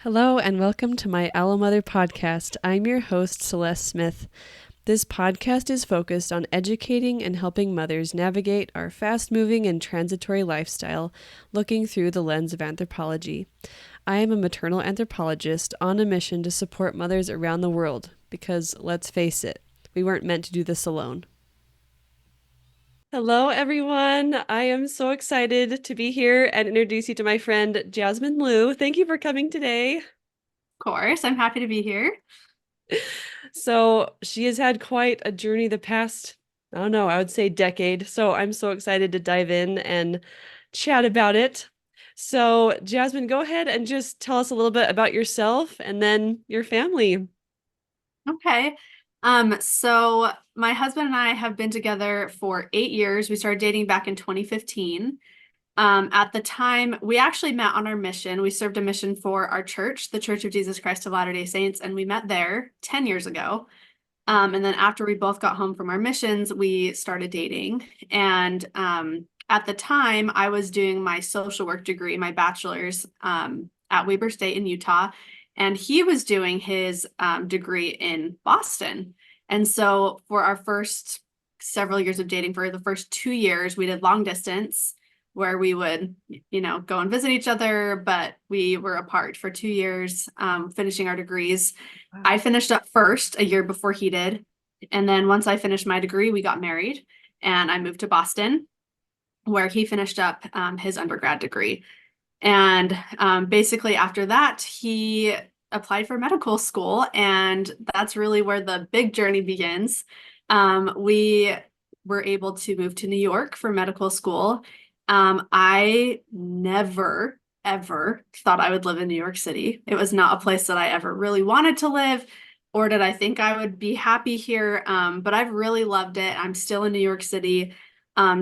Hello and welcome to my Allo Mother podcast. I'm your host, Celeste Smith. This podcast is focused on educating and helping mothers navigate our fast-moving and transitory lifestyle, looking through the lens of anthropology. I am a maternal anthropologist on a mission to support mothers around the world because, let's face it, we weren't meant to do this alone. Hello, everyone. I am so excited to be here and introduce you to my friend, Jasmine Lu. Thank you for coming today. Course. I'm happy to be here. So she has had quite a journey the past, I don't know, I would say decade. So I'm so excited to dive in and chat about it. So, Jasmine, go ahead and just tell us a little bit about yourself and then your family. Okay. So my husband and I have been together for 8 years. We started dating back in 2015. At the time, we actually met on our mission. We served a mission for our church, the Church of Jesus Christ of Latter-day Saints, and we met there 10 years ago. And then after we both got home from our missions, we started dating. And at the time, I was doing my social work degree, my bachelor's at Weber State in Utah, and he was doing his degree in Boston. And so for our first several years of dating, for the first 2 years, we did long distance where we would, go and visit each other, but we were apart for 2 years, finishing our degrees. I finished up first a year before he did. And then once I finished my degree, we got married and I moved to Boston where he finished up his undergrad degree. And basically after that, he applied for medical school. And that's really where the big journey begins. We were able to move to New York for medical school. I never, ever thought I would live in New York City. It was not a place that I ever really wanted to live, or did I think I would be happy here. But I've really loved it. I'm still in New York City.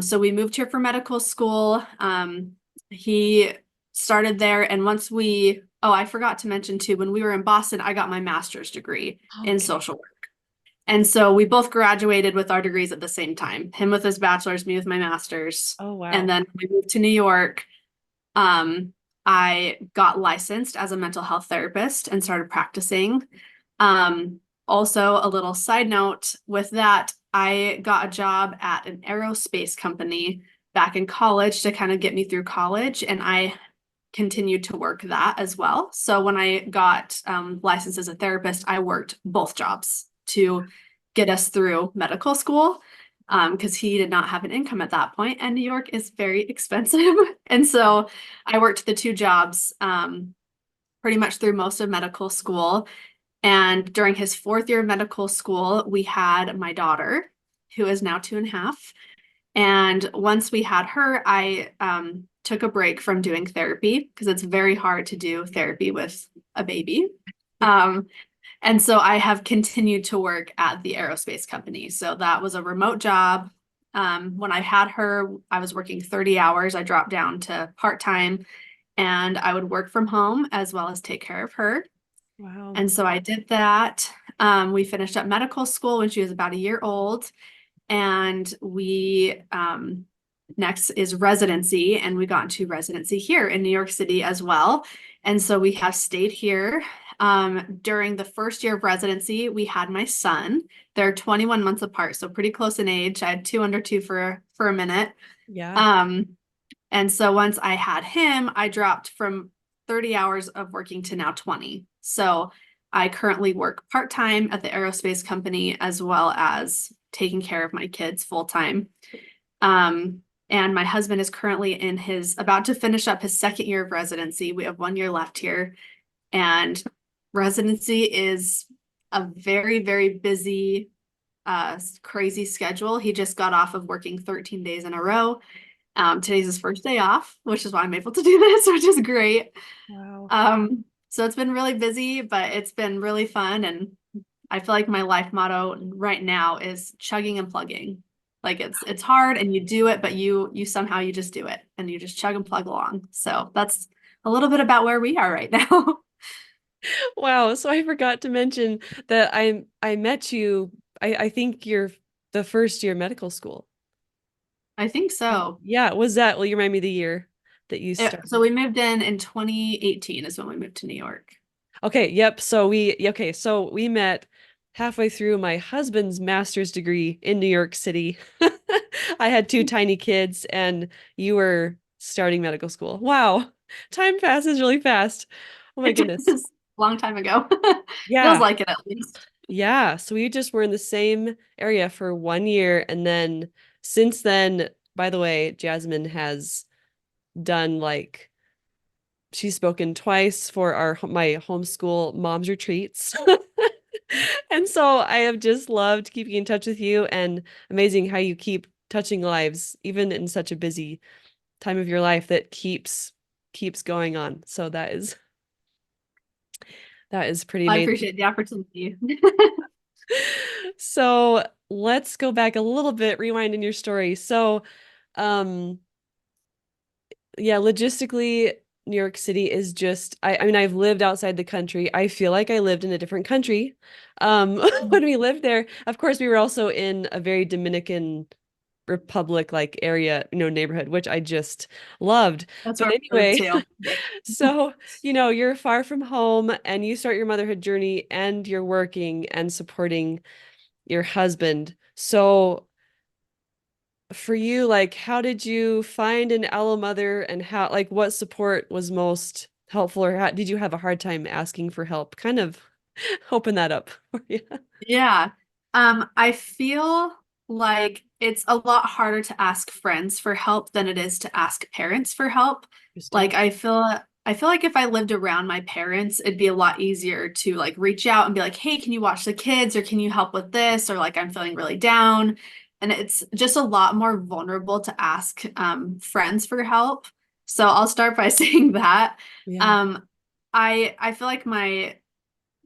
So we moved here for medical school. He started there. And I forgot to mention too, when we were in Boston, I got my master's degree in Okay. social work. And so we both graduated with our degrees at the same time, him with his bachelor's, me with my master's. Oh, And wow. then we moved to New York. I got licensed as a mental health therapist and started practicing. Also, a little side note with that, I got a job at an aerospace company back in college to kind of get me through college, and I continued to work that as well. So when I got licensed as a therapist, I worked both jobs to get us through medical school because he did not have an income at that point, and New York is very expensive. And so I worked the two jobs pretty much through most of medical school. And during his fourth year of medical school, we had my daughter, who is now 2.5. And once we had her, I took a break from doing therapy because it's very hard to do therapy with a baby. Um, and so I have continued to work at the aerospace company. So that was a remote job. When I had her, I was working 30 hours. I dropped down to part-time and I would work from home as well as take care of her. Wow. And so I did that. We finished up medical school when she was about a year old. And we next is residency, and we got into residency here in New York City as well. And so we have stayed here. During the first year of residency, we had my son. They're 21 months apart, so pretty close in age. I had two under two for a minute. Yeah. Um, and so once I had him, I dropped from 30 hours of working to now 20. So I currently work part-time at the aerospace company as well as taking care of my kids full-time. And my husband is currently about to finish up his second year of residency. We have 1 year left here. And residency is a very, very busy, crazy schedule. He just got off of working 13 days in a row. Today's his first day off, which is why I'm able to do this, which is great. Wow. So it's been really busy, but it's been really fun. And I feel like my life motto right now is chugging and plugging. Like it's hard and you do it, but you somehow you just do it and you just chug and plug along. So that's a little bit about where we are right now. Wow. So I forgot to mention that I met you, I think you're the first year medical school. I think so. Yeah, was that, will you remind me the year that you So started? we moved in 2018 is when we moved to New York. Okay, yep. So we met halfway through my husband's master's degree in New York City. I had two tiny kids and you were starting medical school. Wow. Time passes really fast. Oh my It goodness. was a long time ago. Feels Yeah. like it at least. Yeah. So we just were in the same area for 1 year. And then since then, by the way, Jasmine has done like she's spoken twice for my homeschool mom's retreats. And so I have just loved keeping in touch with you and amazing how you keep touching lives even in such a busy time of your life that keeps going on. So that is pretty I amazing. appreciate the opportunity. So let's go back a little bit, rewind in your story. So um yeah, logistically, New York City is just, I mean, I've lived outside the country. I feel like I lived in a different country. When we lived there, of course, we were also in a very Dominican Republic like area, neighborhood, which I just loved. That's But where we live anyway, too. so, you're far from home and you start your motherhood journey and you're working and supporting your husband. So, for you, like, how did you find an allo mother and how, like, what support was most helpful or did you have a hard time asking for help? Kind of open that up for you. Yeah. I feel like it's a lot harder to ask friends for help than it is to ask parents for help. Interesting. Like I feel like if I lived around my parents, it'd be a lot easier to like reach out and be like, "Hey, can you watch the kids or can you help with this?" Or like I'm feeling really down. And it's just a lot more vulnerable to ask friends for help. So I'll start by saying that. Yeah, Um, I feel like my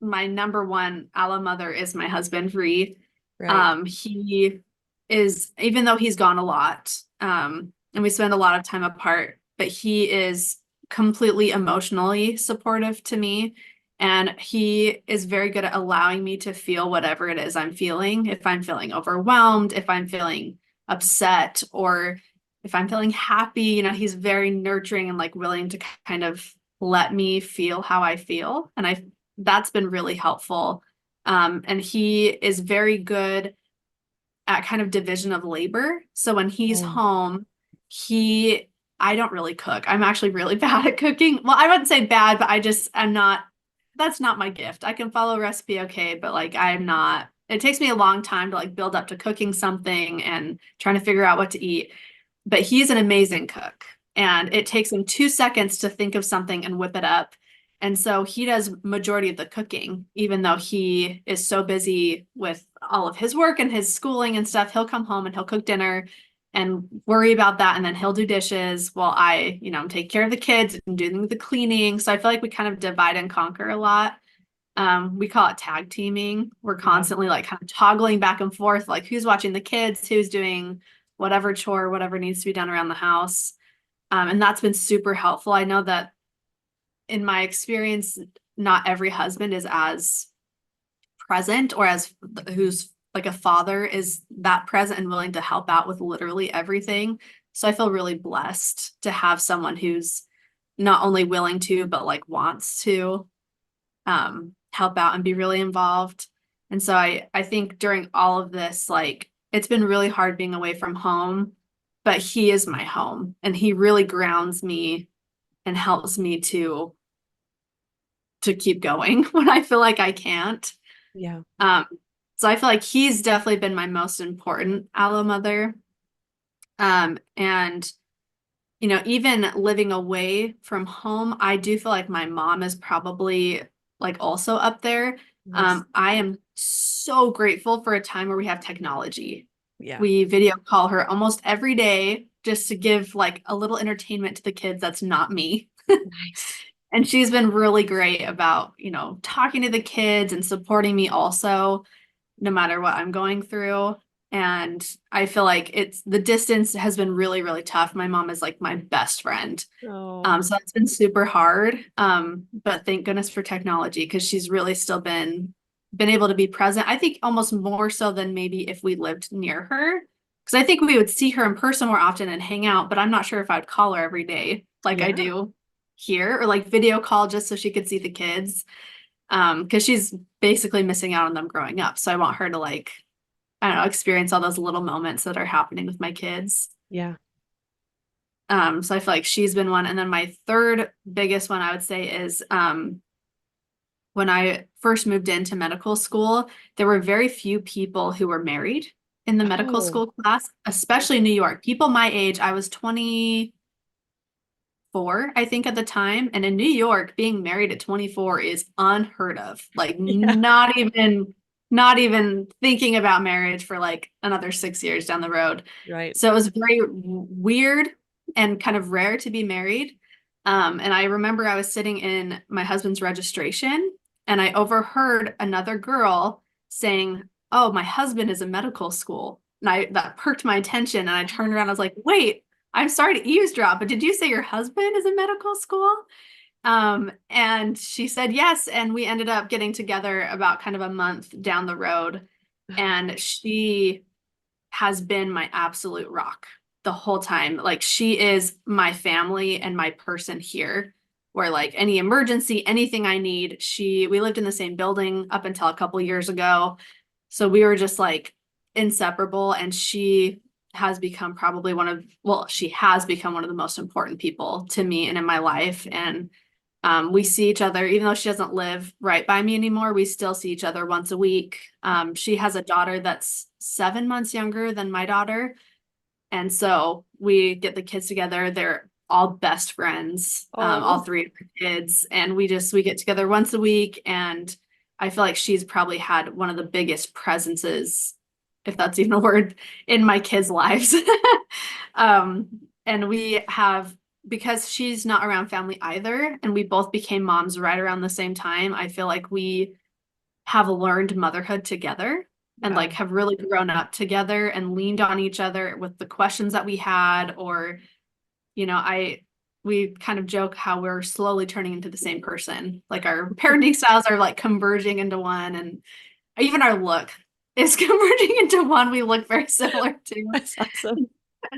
number one allo mother is my husband, Ree. right. He is, even though he's gone a lot, and we spend a lot of time apart, but he is completely emotionally supportive to me. And he is very good at allowing me to feel whatever it is I'm feeling. If I'm feeling overwhelmed, if I'm feeling upset, or if I'm feeling happy, he's very nurturing and like willing to kind of let me feel how I feel. And that's been really helpful. And he is very good at kind of division of labor. So when he's Oh, home, I don't really cook. I'm actually really bad at cooking. Well, I wouldn't say bad, but I'm not, that's not my gift. I can follow a recipe okay, but like it takes me a long time to like build up to cooking something and trying to figure out what to eat. But he's an amazing cook and it takes him 2 seconds to think of something and whip it up. And so he does majority of the cooking, even though he is so busy with all of his work and his schooling and stuff. He'll come home and he'll cook dinner and worry about that. And then he'll do dishes while I, take care of the kids and do the cleaning. So I feel like we kind of divide and conquer a lot. We call it tag teaming. We're yeah. constantly like kind of toggling back and forth, like who's watching the kids, who's doing whatever chore, whatever needs to be done around the house. And that's been super helpful. I know that in my experience, not every husband is as present or as who's like a father is that present and willing to help out with literally everything. So I feel really blessed to have someone who's not only willing to, but like wants to help out and be really involved. And so I think during all of this, like it's been really hard being away from home, but he is my home and he really grounds me and helps me to keep going when I feel like I can't. Yeah. Um, so I feel like he's definitely been my most important allo mother. And even living away from home, I do feel like my mom is probably like also up there. Yes. I am so grateful for a time where we have technology. Yeah. We video call her almost every day just to give like a little entertainment to the kids that's not me. Nice. And she's been really great about, talking to the kids and supporting me also, no matter what I'm going through. And I feel like the distance has been really, really tough. My mom is like my best friend. Oh, So it's been super hard. But thank goodness for technology because she's really still been able to be present. I think almost more so than maybe if we lived near her. Because I think we would see her in person more often and hang out, but I'm not sure if I'd call her every day like I yeah. do here or like video call just so she could see the kids. Because she's basically missing out on them growing up. So I want her to like, I don't know, experience all those little moments that are happening with my kids. Yeah. So I feel like she's been one. And then my third biggest one I would say is when I first moved into medical school, there were very few people who were married in the medical Oh, school class, especially in New York. People my age, I was 24, I think, at the time. And in New York, being married at 24 is unheard of. Like yeah. not even thinking about marriage for like another 6 years down the road. Right. So it was very weird and kind of rare to be married. And I remember I was sitting in my husband's registration and I overheard another girl saying, "Oh, my husband is in medical school." And that perked my attention and I turned around. I was like, "Wait, I'm sorry to eavesdrop, but did you say your husband is in medical school?" And she said yes, and we ended up getting together about kind of a month down the road. And she has been my absolute rock the whole time. Like she is my family and my person here, where like any emergency, anything I need, we lived in the same building up until a couple years ago. So we were just like inseparable. And she has become probably she has become one of the most important people to me and in my life. And we see each other, even though she doesn't live right by me anymore, we still see each other once a week. She has a daughter that's 7 months younger than my daughter. And so we get the kids together. They're all best friends, all Oh, three of the kids. And we get together once a week. And I feel like she's probably had one of the biggest presences, if that's even a word, in my kids' lives. um, and we have, because she's not around family either, and we both became moms right around the same time, I feel like we have learned motherhood together and like wow. have really grown up together and leaned on each other with the questions that we had. Or, we kind of joke how we're slowly turning into the same person. Like our parenting styles are like converging into one, and even our look is converging into one. We look very similar too. That's awesome.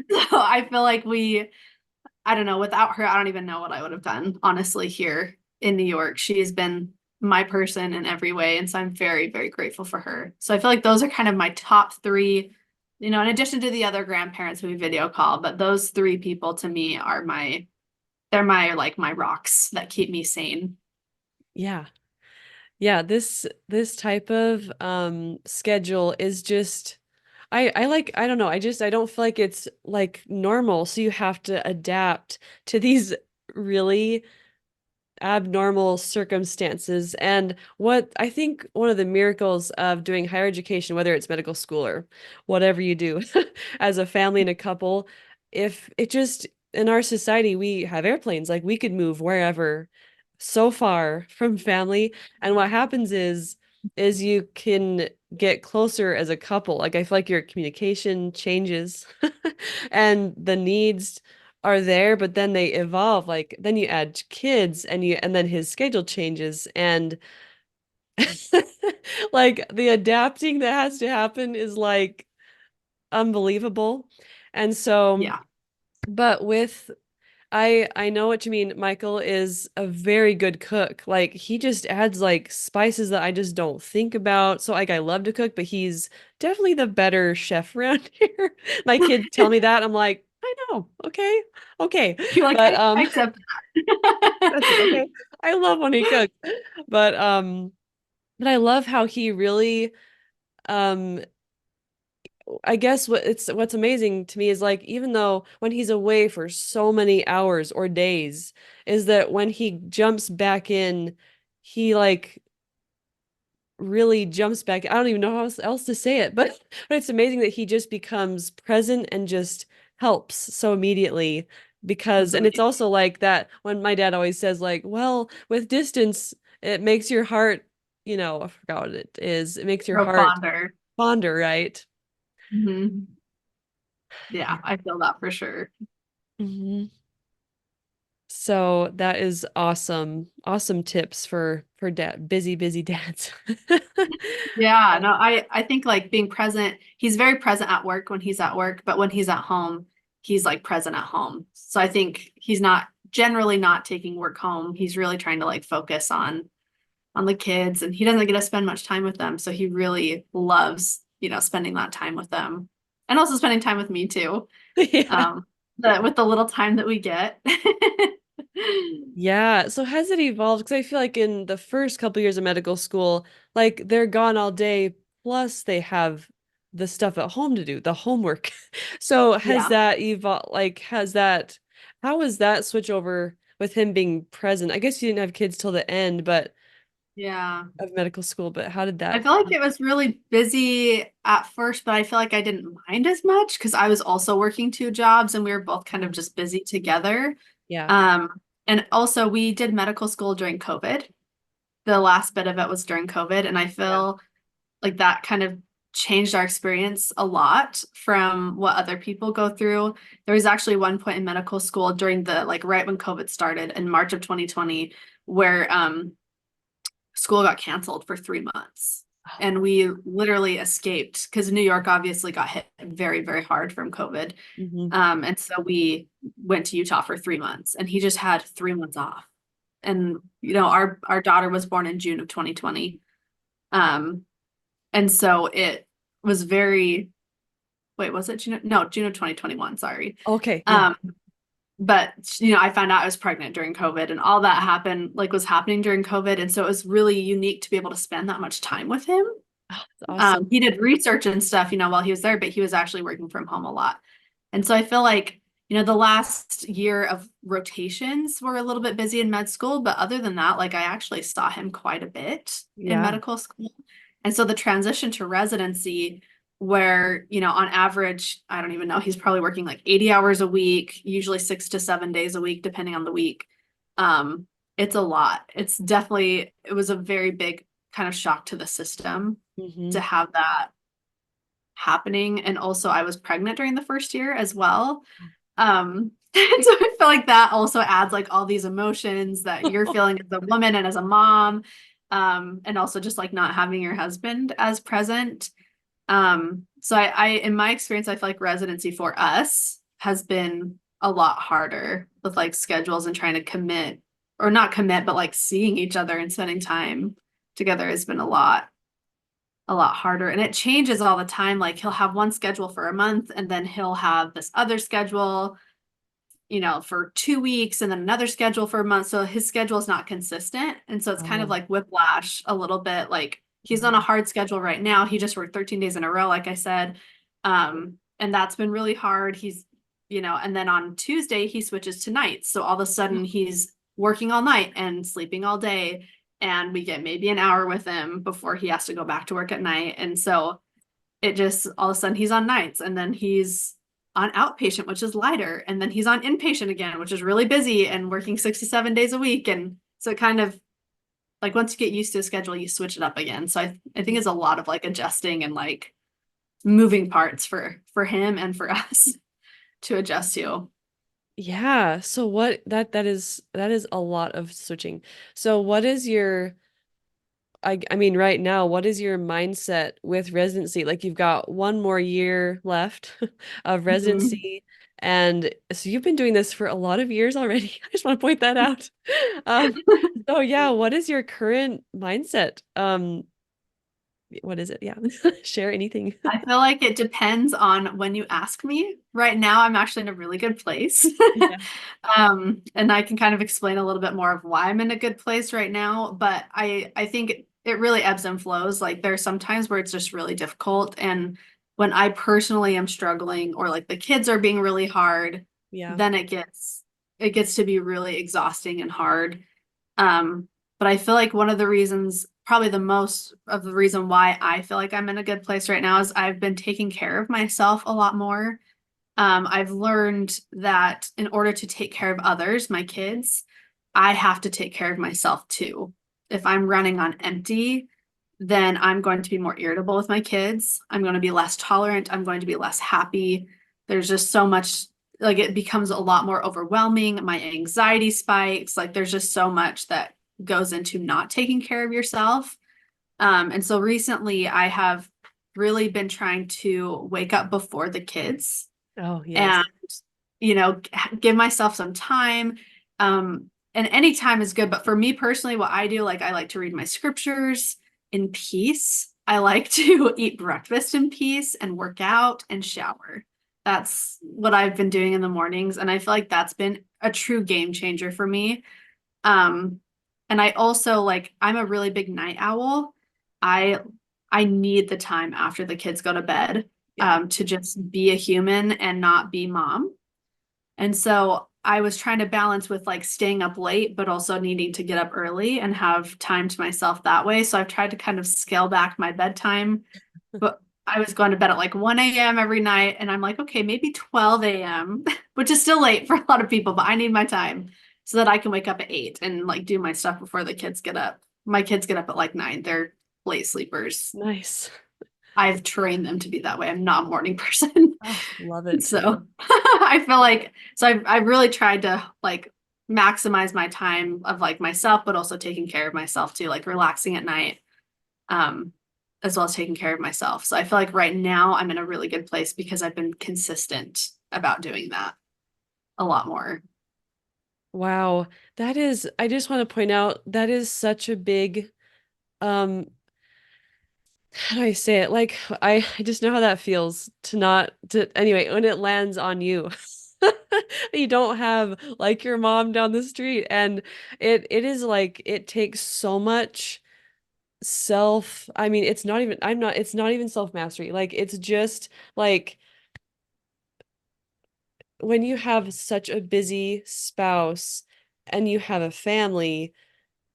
So I feel like I don't know, without her, I don't even know what I would have done, honestly, here in New York. She has been my person in every way. And so I'm very, very grateful for her. So I feel like those are kind of my top three, in addition to the other grandparents who we video call, but those three people to me they're my rocks that keep me sane. Yeah. Yeah, this type of schedule is just I like I don't know, I don't feel like it's like normal, so you have to adapt to these really abnormal circumstances. And what I think one of the miracles of doing higher education, whether it's medical school or whatever you do as a family and a couple, if it just in our society, we have airplanes, like we could move wherever so far from family. And what happens is you can get closer as a couple. Like I feel like your communication changes and the needs are there, but then they evolve. Like then you add kids and then his schedule changes and like the adapting that has to happen is like unbelievable. And so, Yeah. but with I know what you mean. Michael is a very good cook. Like he just adds like spices that I just don't think about. So like I love to cook, but he's definitely the better chef around here. My kids tell me that. I'm like, I know. Okay. Okay. You're like, But I accept that's it. that. Okay. I love when he cooks. But but I love how he really um I guess what's amazing to me is like even though when he's away for so many hours or days, is that when he jumps back in, he like really jumps back. I don't even know how else to say it, but it's amazing that he just becomes present and just helps so immediately That's because and it's amazing. also like that when my dad always says like, well, with distance, it makes your heart, I forgot what it is. It makes your Grow heart fonder. fonder, right? Hmm. Yeah, Yeah. I feel that for sure. Mhm. So that is awesome. Awesome tips for dad busy dads. Yeah, no, Um, I think like being present, he's very present at work when he's at work, but when he's at home, he's like present at home. So I think he's not generally not taking work home. He's really trying to like focus on on the kids, and he doesn't get to spend much time with them. So he really loves, spending that time with them and also spending time with me too. Yeah. Um, with the little time that we get. Yeah. So has it evolved? Because I feel like in the first couple years of medical school, like they're gone all day, plus they have the stuff at home to do, the homework. So has Yeah. that evolved? Like, how was that switch over with him being present? I guess you didn't have kids till the end, but Yeah. of medical school, but how did I that? feel like it was really busy at first, but I feel like I didn't mind as much because I was also working two jobs and we were both kind of just busy together. Yeah. Um, and also we did medical school during COVID. The last bit of it was during COVID, and I Yeah. feel like that kind of changed our experience a lot from what other people go through. There was actually one point in medical school during the like right when COVID started in March of 2020 where school got canceled for 3 months. Oh. And we literally escaped because New York obviously got hit very, very hard from COVID. Hmm. And so we went to Utah for 3 months, and he just had 3 months off. And our daughter was born in June of 2020. Um, and so it was very, wait, was it June? No, June of 2021, sorry. Okay. Yeah. Um, but I found out I was pregnant during COVID, and all that happened, like was happening during COVID. And so it was really unique to be able to spend that much time with him. Oh, that's awesome. He did research and stuff, while he was there, but he was actually working from home a lot. And so I feel like, the last year of rotations were a little bit busy in med school, but other than that, like I actually saw him quite a bit in Yeah. medical school. And so the transition to residency, where, on average, I don't even know, he's probably working like 80 hours a week, usually 6 to 7 days a week, depending on the week. Um, it's a lot. It was a very big kind of shock to the system Hmm. to have that happening. And also I was pregnant during the first year as well. And so I feel like that also adds like all these emotions that you're feeling as a woman and as a mom. And also just like not having your husband as present. So I in my experience, I feel like residency for us has been a lot harder with like schedules and trying to commit or not commit, but like seeing each other and spending time together has been a lot harder, and it changes all the time. Like he'll have one schedule for a month, and then he'll have this other schedule, for 2 weeks, and then another schedule for a month. So his schedule is not consistent. And so it's kind of Oh. like whiplash a little bit. Like he's on a Mhm. hard schedule right now. He just worked 13 days in a row, like I said. And that's been really hard. And then on Tuesday, he switches to nights. So all of a sudden he's working all night and sleeping all day. And we get maybe an hour with him before he has to go back to work at night. And so it just all of a sudden he's on nights, and then he's on outpatient, which is lighter, and then he's on inpatient again, which is really busy and working 6 to 7 days a week. And so it kind of like once you get used to a schedule, you switch it up again. So I think it's a lot of like adjusting and like moving parts for him and for us to adjust to. Yeah. So what that is a lot of switching. So what is your I mean right now, what is your mindset with residency? Like you've got one more year left of Mhm. residency, and so you've been doing this for a lot of years already. I just want to point that out. So yeah, what is your current mindset? What is it? Yeah. Share anything. I feel like it depends on when you ask me. Right now, I'm actually in a really good place. Yeah. And I can kind of explain a little bit more of why I'm in a good place right now. But I think it really ebbs and flows. Like there's some times where it's just really difficult. And when I personally am struggling or like the kids are being really hard, Yeah. then it gets to be really exhausting and hard. But I feel like one of the reasons, probably the most of the reason why I feel like I'm in a good place right now is I've been taking care of myself a lot more. I've learned that in order to take care of others, my kids, I have to take care of myself too. If I'm running on empty, then I'm going to be more irritable with my kids. I'm going to be less tolerant. I'm going to be less happy. There's just so much, like it becomes a lot more overwhelming. My anxiety spikes. Like there's just so much that goes into not taking care of yourself. And so recently I have really been trying to wake up before the kids Oh, yes. and, give myself some time. and any time is good, but for me personally, what I do, like I like to read my scriptures in peace. I like to eat breakfast in peace and work out and shower. That's what I've been doing in the mornings, and I feel like that's been a true game changer for me. Um, and I also like I'm a really big night owl. I I need the time after the kids go to bed Yeah. to just be a human and not be mom. And so I was trying to balance with like staying up late, but also needing to get up early and have time to myself that way. So I've tried to kind of scale back my bedtime, but I was going to bed at like 1 a.m. every night. And I'm like, okay, maybe 12 a.m., which is still late for a lot of people, but I need my time so that I can wake up at 8 and like do my stuff before the kids get up. My kids get up at like 9. They're late sleepers. Nice. I've trained them to be that way. I'm not a morning person. Oh, love it. So I feel like I've really tried to like maximize my time of like myself, but also taking care of myself too, like relaxing at night, um, as well as taking care of myself. So I feel like right now I'm in a really good place because I've been consistent about doing that a lot more. Wow. I just want to point out that is such a big, um, how do I say it? Like I just know how that feels to not to anyway, when it lands on you. You don't have like your mom down the street and it is like it takes so much I mean it's not even it's not even self mastery. Like it's just like when you have such a busy spouse and you have a family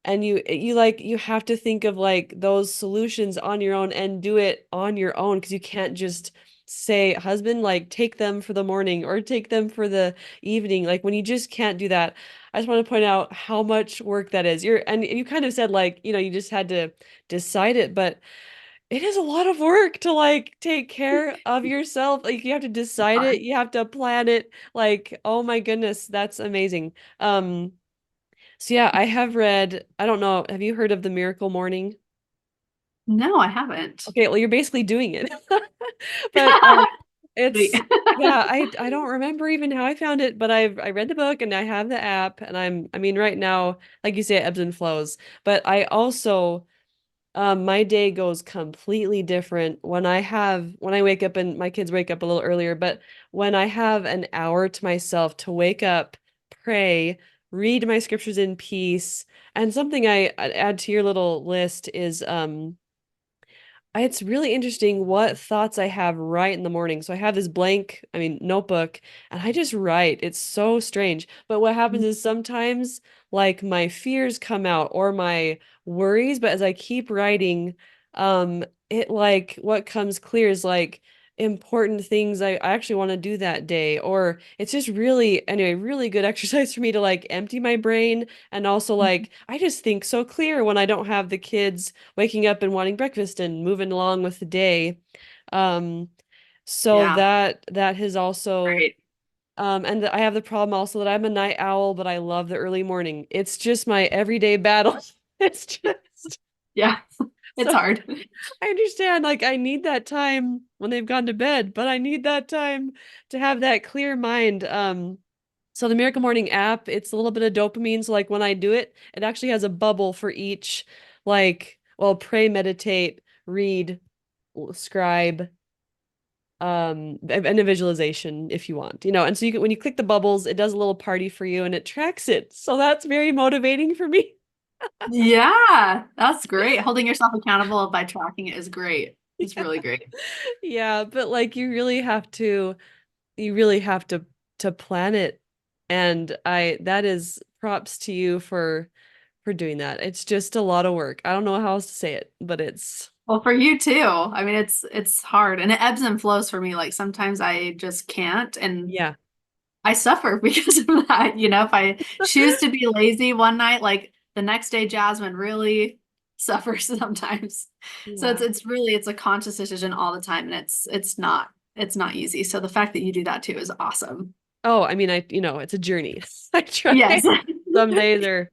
and you have to think of like those solutions on your own and do it on your own because you can't just say husband like take them for the morning or take them for the evening like when you just can't do that. I just want to point out how much work that is. And you kind of said like you just had to decide it, but it is a lot of work to like take care of yourself. Like you have to decide it, Hard. you have to plan it. Like, oh my goodness, that's amazing. So yeah, I have read, I don't know, have you heard of the Miracle Morning? No, I haven't. Okay, well you're basically doing it. But Wait. it's yeah, I don't remember even how I found it, but I read the book and I have the app and I mean right now, like you say, it ebbs and flows. But I also my day goes completely different when I wake up and my kids wake up a little earlier, but when I have an hour to myself to wake up, pray, read my scriptures in peace, and something I'd add to your little list is it's really interesting what thoughts I have right in the morning. So I have this blank, I mean, notebook, and I just write. It's so strange. But what happens is sometimes like my fears come out or my worries, but as I keep writing, it like what comes clear is like important things I actually want to do that day. Or it's just really, anyway, really good exercise for me to like empty my brain and also like I just think so clear when I don't have the kids waking up and wanting breakfast and moving along with the day. Um, so Yeah. that has also Right. and I have the problem also that I'm a night owl, but I love the early morning. It's just my everyday battle. It's just Yeah. It's so hard. I understand like I need that time when they've gone to bed, but I need that time to have that clear mind. So the Miracle Morning app, it's a little bit of dopamine. So like when I do it, it actually has a bubble for each, like, well, pray, meditate, read, scribe, and a visualization if you want, and so you can, when you click the bubbles, it does a little party for you and it tracks it. So that's very motivating for me. Yeah, that's great. Holding yourself accountable by tracking it is great. It's really great. Yeah, but like you really have to plan it. And that is props to you for doing that. It's just a lot of work. I don't know how else to say it, but it's Well, for you too. I mean, it's hard and it ebbs and flows for me. Like sometimes I just can't and yeah. I suffer because of that. If I choose to be lazy one night, like the next day Jasmine really suffers sometimes. So it's Yeah. it's really it's a conscious decision all the time and it's not easy. So the fact that you do that too is awesome. Oh, I mean, it's a journey. I try. Yes. Some days are,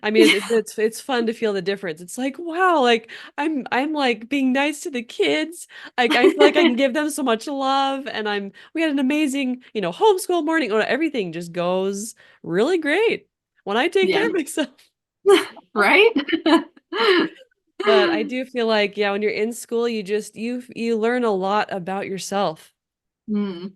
I mean, it's fun to feel the difference. It's like, wow, like I'm like being nice to the kids. Like I feel like I can give them so much love, and we had an amazing, homeschool morning. Or everything just goes really great. when I take care Yeah. of myself. Right? But I do feel like, yeah, when you're in school, you learn a lot about yourself. Mm,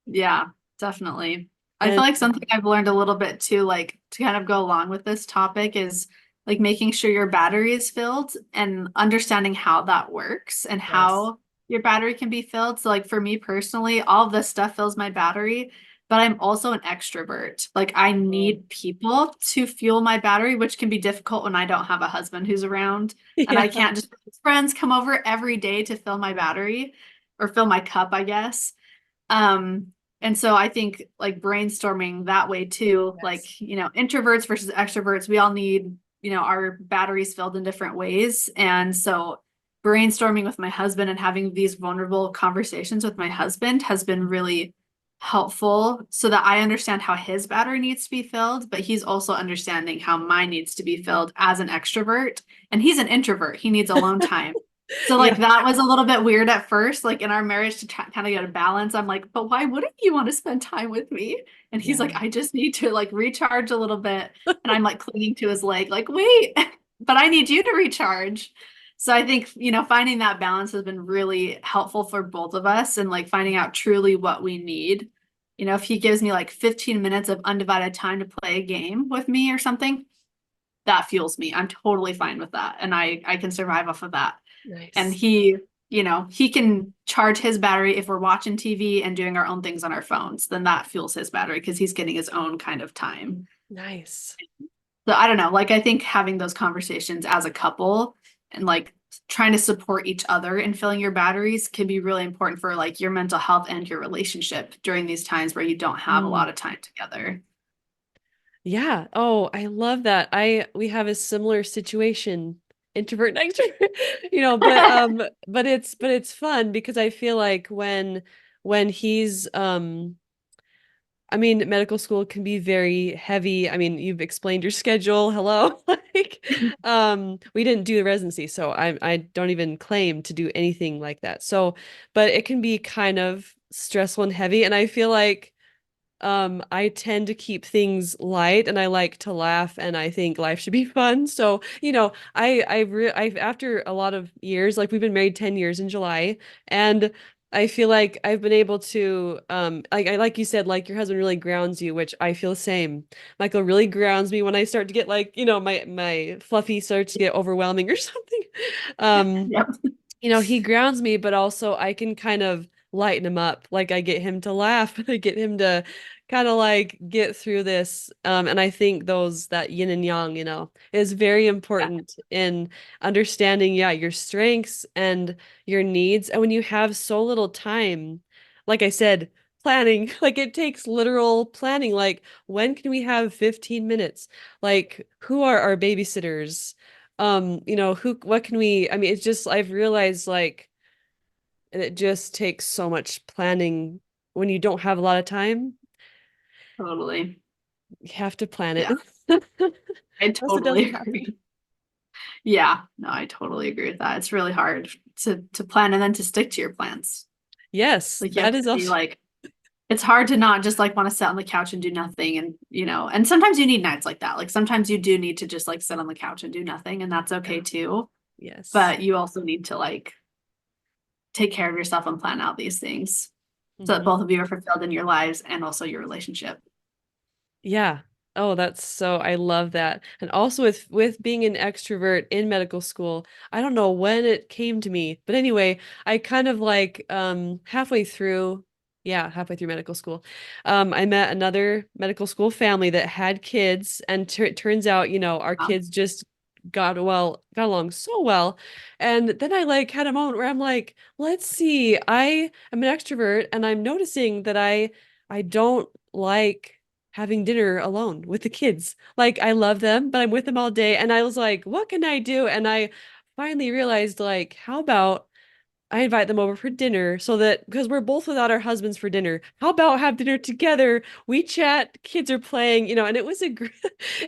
yeah, definitely. I And feel like something I've learned a little bit too, like to kind of go along with this topic is like making sure your battery is filled and understanding how that works and yes. how your battery can be filled. So like for me personally, all of this stuff fills my battery, but I'm also an extrovert. Like I Oh. need people to fuel my battery, which can be difficult when I don't have a husband who's around and I Yeah. can't just friends come over every day to fill my battery or fill my cup, I guess. Um, and so I think like brainstorming that way too, Yes. like, introverts versus extroverts, we all need, our batteries filled in different ways. And so brainstorming with my husband and having these vulnerable conversations with my husband has been really helpful so that I understand how his battery needs to be filled, but he's also understanding how mine needs to be filled as an extrovert. And he's an introvert. He needs alone time. So like Yeah. that was a little bit weird at first, like in our marriage to kind of get a balance. I'm like, but why wouldn't you want to spend time with me? And he's like, Yeah. I just need to like recharge a little bit. And I'm like clinging to his leg, like, wait, but I need you to recharge. So I think, finding that balance has been really helpful for both of us and like finding out truly what we need. If he gives me like 15 minutes of undivided time to play a game with me or something, that fuels me. I'm totally fine with that. And I can survive off of that. And Nice. he can charge his battery if we're watching TV and doing our own things on our phones. Then that fuels his battery because he's getting his own kind of time. Nice. So I don't know, like I think having those conversations as a couple and like trying to support each other in filling your batteries can be really important for like your mental health and your relationship during these times where you don't have a Mm. lot of time together. Yeah. Oh, I love that. We have a similar situation, introvert and extrovert, but it's fun because I feel like when he's I mean, medical school can be very heavy. I mean, you've explained your schedule. Hello. Like, we didn't do the residency, so I don't even claim to do anything like that. So, but it can be kind of stressful and heavy, and I feel like I tend to keep things light and I like to laugh and I think life should be fun. So, I've after a lot of years, like we've been married 10 years in July, and I feel like I've been able to like you said, like your husband really grounds you, which I feel the same. Michael really grounds me when I start to get like, my fluffy starts to get overwhelming or something. Um Yep. he grounds me, but also I can kind of lighten him up. Like I get him to laugh, I get him to kind of like get through this. And I think that yin and yang, is very Yeah, important in understanding, yeah, your strengths and your needs. And when you have so little time, like I said, planning, like it takes literal planning. Like when can we have 15 minutes? Like who are our babysitters? What can we, I mean, it's just, I've realized like, and it just takes so much planning when you don't have a lot of time. totally. You have to plan it. Yeah, I Else it totally doesn't happen. agree. Yeah, no, I totally agree with that. It's really hard to plan and then to stick to your plans. Yes, Like you have that to is be also, like, it's hard to not just like want to sit on the couch and do nothing and sometimes you need nights like that. Like sometimes you do need to just like sit on the couch and do nothing and that's okay yeah, too. yes. But you also need to like take care of yourself and plan out these things so that Hmm. both of you are fulfilled in your lives and also your relationship. Yeah. Oh, that's so I love that. And also with being an extrovert in medical school, I don't know when it came to me, but anyway, I kind of like halfway through medical school, I met another medical school family that had kids, and it turns out, our kids just got along so well. And then I like had a moment where I'm like, let's see, I am an extrovert and I'm noticing that I don't like having dinner alone with the kids. Like I love them, but I'm with them all day. And I was like, what can I do? And I finally realized, like, how about I invite them over for dinner so that because we're both without our husbands for dinner, how about have dinner together? We chat, kids are playing, and it was it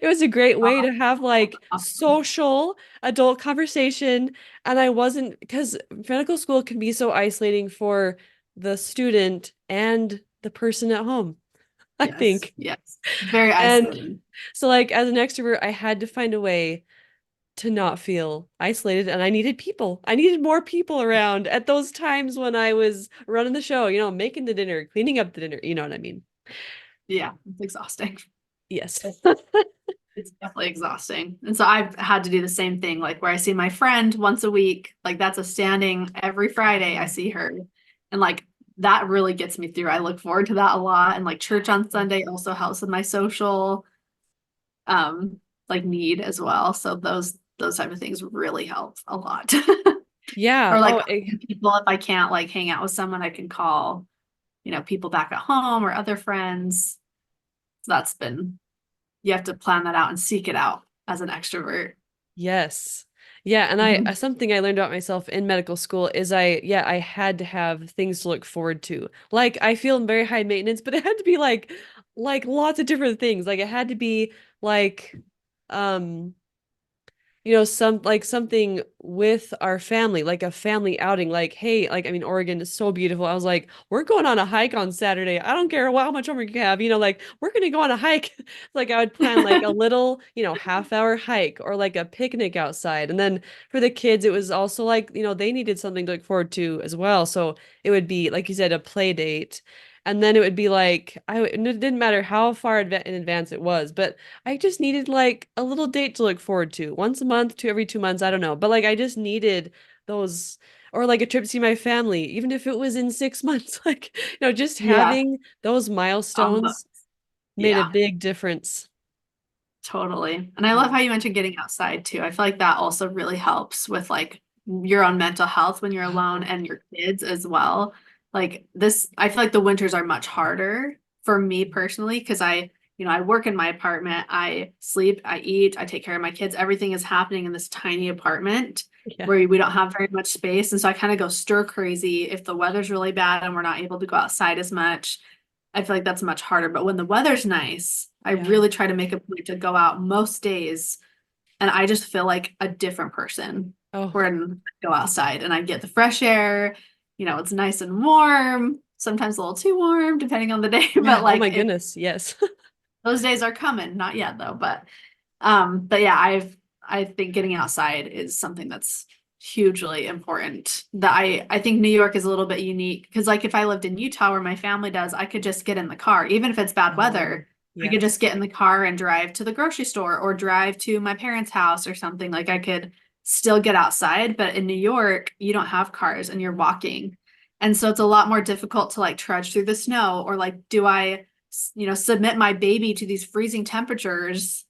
was a great way Oh, to have like awesome. social adult conversation. And I wasn't because medical school can be so isolating for the student and the person at home. I Yes. think. Yes. Very And isolating. so like as an extrovert, I had to find a way to not feel isolated and I needed people. I needed more people around at those times when I was running the show, making the dinner, cleaning up the dinner, you know what I mean? Yeah, it's exhausting. Yes. It's definitely exhausting. And so I've had to do the same thing, like where I see my friend once a week, like that's a standing every Friday I see her. And like that really gets me through. I look forward to that a lot. And like church on Sunday also helps with my social um like need as well. So those type of things really help a lot. Yeah. Or like Oh, people, if I can't like hang out with someone, I can call, people back at home or other friends. So that's been, you have to plan that out and seek it out as an extrovert. yes. Yeah, and I Mhm. something I learned about myself in medical school is I had to have things to look forward to. Like I feel very high maintenance, but it had to be like lots of different things. Like it had to be like um something with our family, like a family outing, like, hey, like, I mean, Oregon is so beautiful. I was like, we're going on a hike on Saturday. I don't care how much homework you have, like, we're gonna go on a hike. Like, I would plan like a little, half-hour hike or like a picnic outside. And then for the kids, it was also like, they needed something to look forward to as well. So it would be, like you said, a play date. And then it would be like, it didn't matter how far in advance it was, but I just needed like a little date to look forward to once a month to every 2 months. I don't know. But like I just needed those or like a trip to see my family, even if it was in 6 months. Like, just Yeah. having those Um, milestones made a yeah, big difference. totally. And I love Yeah. how you mentioned getting outside too. I feel like that also really helps with like your own mental health when you're alone Oh, and your kids as well. Like this, I feel like the winters are much harder for me personally because I work in my apartment, I sleep, I eat, I take care of my kids. Everything is happening in this tiny apartment yeah. where we don't have very much space. And so I kind of go stir crazy if the weather's really bad and we're not able to go outside as much. I feel like that's much harder. But when the weather's nice, I Yeah. really try to make a point to go out most days. And I just feel like a different person Oh, when I go outside and I get the fresh air. It's nice and warm, sometimes a little too warm, depending on the day. yeah. But Oh my like goodness. Yes. those days are coming, not yet though. But yeah, I think getting outside is something that's hugely important. That I think New York is a little bit unique because like if I lived in Utah where my family does, I could just get in the car, even if it's bad Oh, weather. I could just yes. get in the car and drive to the grocery store or drive to my parents' house or something. Like I could still get outside, but in New York, you don't have cars and you're walking. And so it's a lot more difficult to like trudge through the snow or like do I submit my baby to these freezing temperatures.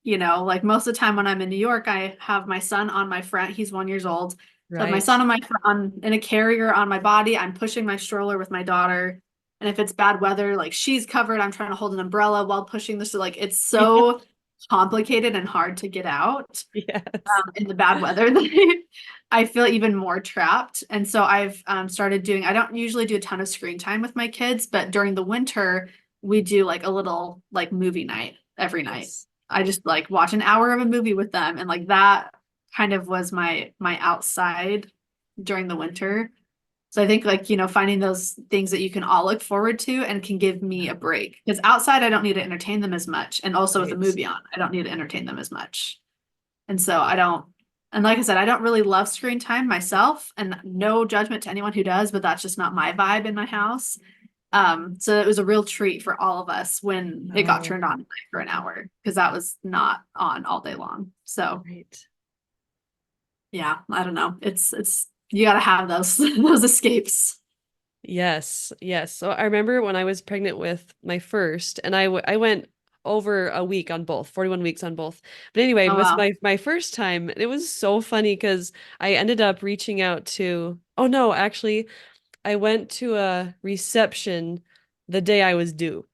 Like most of the time when I'm in New York, I have my son on my front. He's 1 year old. So I have my Right. son on my front in a carrier on my body. I'm pushing my stroller with my daughter. And if it's bad weather, like she's covered, I'm trying to hold an umbrella while pushing this. So like it's Yeah. so complicated and hard to get out Yes. in the bad weather that I feel even more trapped. And so I've started doing, I don't usually do a ton of screen time with my kids, but during the winter, we do like a little like movie night every night. Yes. I just like watch an hour of a movie with them. And like that kind of was my outside during the winter. So I think like, finding those things that you can all look forward to and can give me a break. Because outside I don't need to entertain them as much. And also with a Right. movie on, I don't need to entertain them as much. And so I don't, and like I said, I don't really love screen time myself, and no judgment to anyone who does, but that's just not my vibe in my house. So it was a real treat for all of us when it got Oh, turned on for an hour because that was not on all day long. So right. yeah, I don't know. It's you got to have those those escapes. Yes, yes. So I remember when I was pregnant with my first, and I went over a week on both, 41 weeks on both. But anyway, Oh was wow. my first time. It was so funny because I ended up reaching out to, oh no, actually, I went to a reception the day I was due.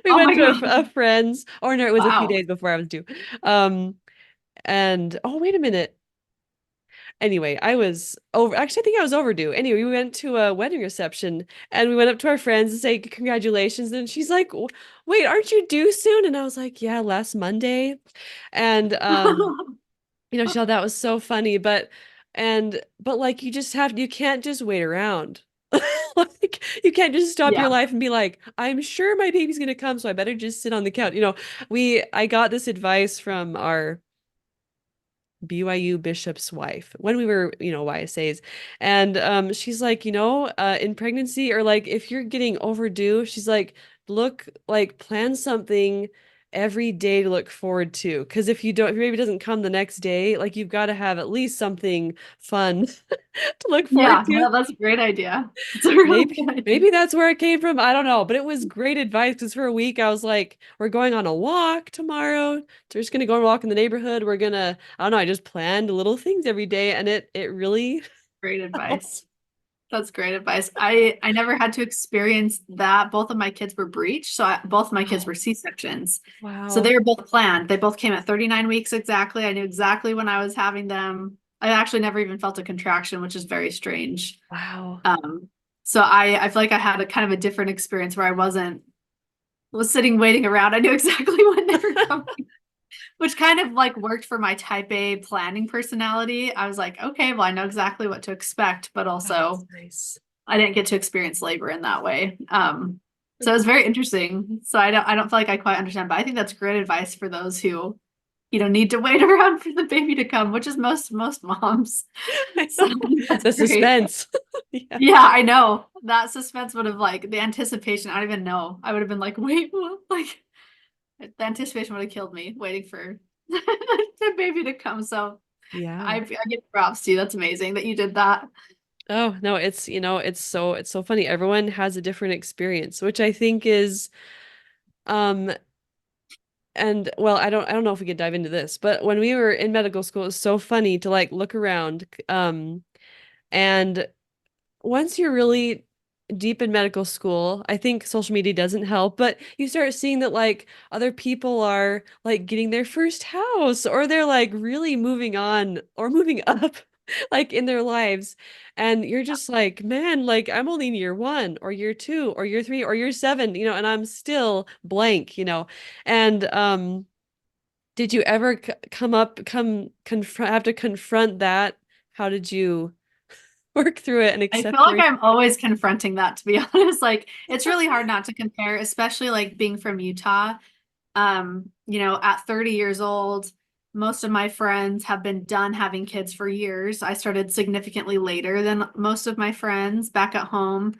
We Oh went my to God. a friend's, or no, it was a few Wow. days before I was due. Um, and oh, wait a minute. Anyway, I was over. Actually, I think I was overdue. Anyway, we went to a wedding reception and we went up to our friends to say congratulations. And she's like, "Wait, aren't you due soon?" And I was like, "Yeah, last Monday." And she thought that was so funny, but like you can't just wait around. Like Like you can't just stop your Yeah. life and be like, I'm sure my baby's gonna come, so I better just sit on the couch. I got this advice from our BYU bishop's wife when we were, YSAs. And she's like, in pregnancy or like if you're getting overdue, she's like, plan something every day to look forward to. Because if your baby doesn't come the next day, like you've got to have at least something fun to look forward Yeah, to. no, that's a great idea. It's a really Maybe good idea. maybe that's where it came from. I don't know, but it was great advice because for a week I was like, we're going on a walk tomorrow. So we're just gonna go and walk in the neighborhood. I don't know, I just planned little things every day and it really Great helped. advice. That's great advice. I never had to experience that. Both of my kids were breech, so both of my kids Wow. were C-sections. So Wow. they were both planned. They both came at 39 weeks exactly. I knew exactly when I was having them. I actually never even felt a contraction, which is very strange. Wow. Um, so I feel like I had a kind of a different experience where I was sitting waiting around. I knew exactly when they were coming, which kind of like worked for my type A planning personality. I was like, okay, well, I know exactly what to expect, but Oh, that's also nice. I didn't get to experience labor in that way. So it was very interesting. So I don't feel like I quite understand, but I think that's great advice for those who, need to wait around for the baby to come, which is most moms. I So know. that's The great. suspense. Yeah. Yeah, I know. That suspense would have like the anticipation. I don't even know. I would have been like, wait, what? Like the anticipation would have killed me waiting for the baby to come. So Yeah. I give props to you. That's amazing that you did that. Oh, no, it's so funny. Everyone has a different experience, which I think is um and well, I don't know if we could dive into this, but when we were in medical school, it was so funny to like look around. And once you're really deep in medical school, I think social media doesn't help, but you start seeing that like other people are like getting their first house or they're like really moving on or moving up like in their lives. And you're just like, man, like I'm only in year one or year two or year three or year seven, and I'm still blank. And did you ever have to confront that? How did you work through it and I feel accept like where? I'm always confronting that, to be honest. Like it's really hard not to compare, especially like being from Utah. At 30 years old, most of my friends have been done having kids for years. I started significantly later than most of my friends back at home.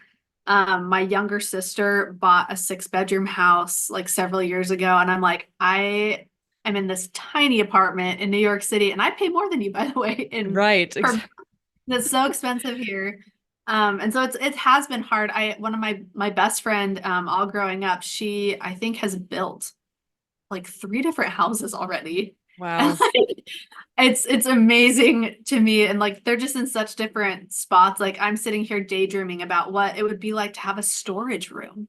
My younger sister bought a 6-bedroom house like several years ago, and I'm like, I am in this tiny apartment in New York City, and I pay more than you, by the way, in Right, per exactly. It's so expensive here. And so it has been hard. One of my best friend, all growing up, she I think has built like 3 different houses already. And Wow. like it's amazing to me. And like they're just in such different spots. Like I'm sitting here daydreaming about what it would be like to have a storage room